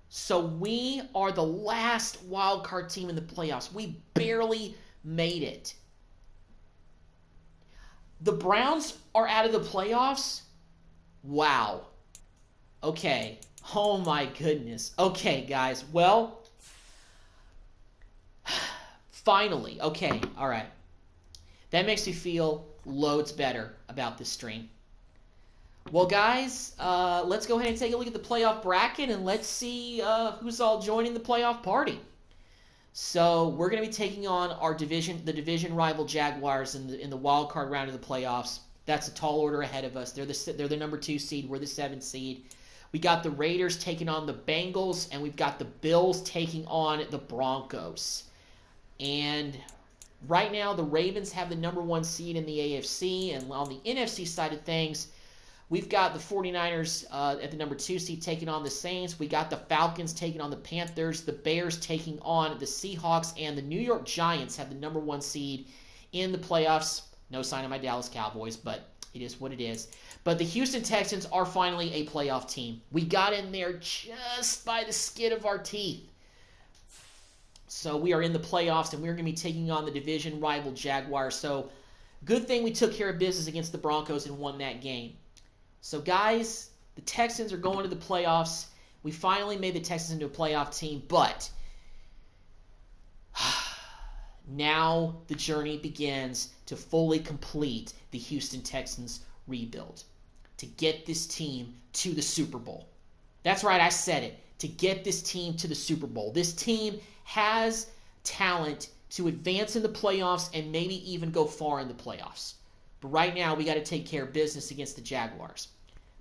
So we are the last wild card team in the playoffs. We barely made it. The Browns are out of the playoffs? Wow. Okay. Oh my goodness. Okay, guys. Well, finally. Okay, all right. That makes me feel loads better about this stream. Well, guys, let's go ahead and take a look at the playoff bracket, and let's see who's all joining the playoff party. So we're going to be taking on the division rival Jaguars in the wild card round of the playoffs. That's a tall order ahead of us. They're the number 2 seed. We're the 7th seed. We got the Raiders taking on the Bengals, and we've got the Bills taking on the Broncos. And right now, the Ravens have the number 1 seed in the AFC, and on the NFC side of things, we've got the 49ers at the number 2 seed taking on the Saints. We got the Falcons taking on the Panthers, the Bears taking on the Seahawks, and the New York Giants have the number 1 seed in the playoffs. No sign of my Dallas Cowboys, but it is what it is. But the Houston Texans are finally a playoff team. We got in there just by the skin of our teeth. So we are in the playoffs, and we're going to be taking on the division rival Jaguars. So good thing we took care of business against the Broncos and won that game. So guys, the Texans are going to the playoffs. We finally made the Texans into a playoff team, but now the journey begins to fully complete the Houston Texans rebuild, to get this team to the Super Bowl. That's right, I said it, to get this team to the Super Bowl. This team has talent to advance in the playoffs and maybe even go far in the playoffs. But right now, we got to take care of business against the Jaguars.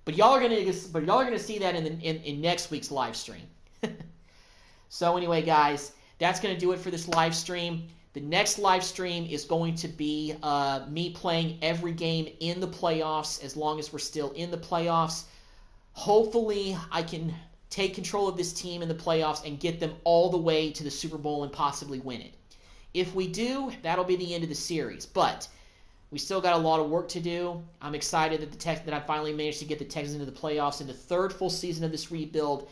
But y'all are gonna see that in next week's live stream. So anyway, guys, that's gonna do it for this live stream. The next live stream is going to be me playing every game in the playoffs as long as we're still in the playoffs. Hopefully, I can take control of this team in the playoffs and get them all the way to the Super Bowl and possibly win it. If we do, that'll be the end of the series. But we still got a lot of work to do. I'm excited that I finally managed to get the Texans into the playoffs in the 3rd full season of this rebuild.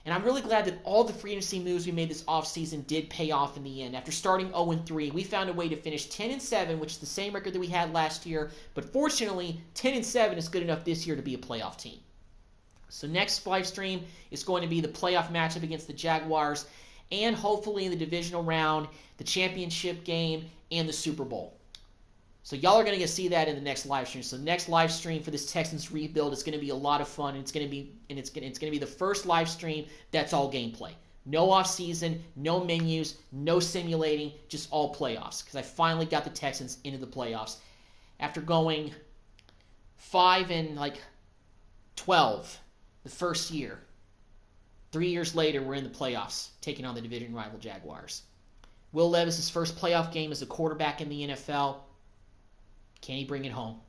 And I'm really glad that all the free agency moves we made this offseason did pay off in the end. After starting 0-3, we found a way to finish 10-7, which is the same record that we had last year. But fortunately, 10-7 is good enough this year to be a playoff team. So next live stream is going to be the playoff matchup against the Jaguars, and hopefully in the divisional round, the championship game, and the Super Bowl. So y'all are going to get to see that in the next live stream. So next live stream for this Texans rebuild is going to be a lot of fun, and it's going to be the first live stream that's all gameplay. No off-season, no menus, no simulating, just all playoffs. Because I finally got the Texans into the playoffs after going 5-12 the first year. 3 years later, we're in the playoffs, taking on the division rival Jaguars. Will Levis's first playoff game as a quarterback in the NFL. Can he bring it home?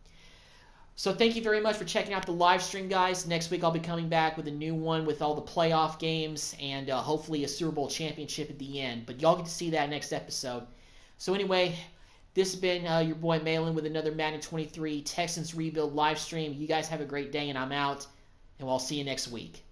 So thank you very much for checking out the live stream, guys. Next week I'll be coming back with a new one with all the playoff games and hopefully a Super Bowl championship at the end. But y'all get to see that next episode. So anyway, this has been your boy Malin with another Madden 23 Texans Rebuild live stream. You guys have a great day, and I'm out. And I'll see you next week.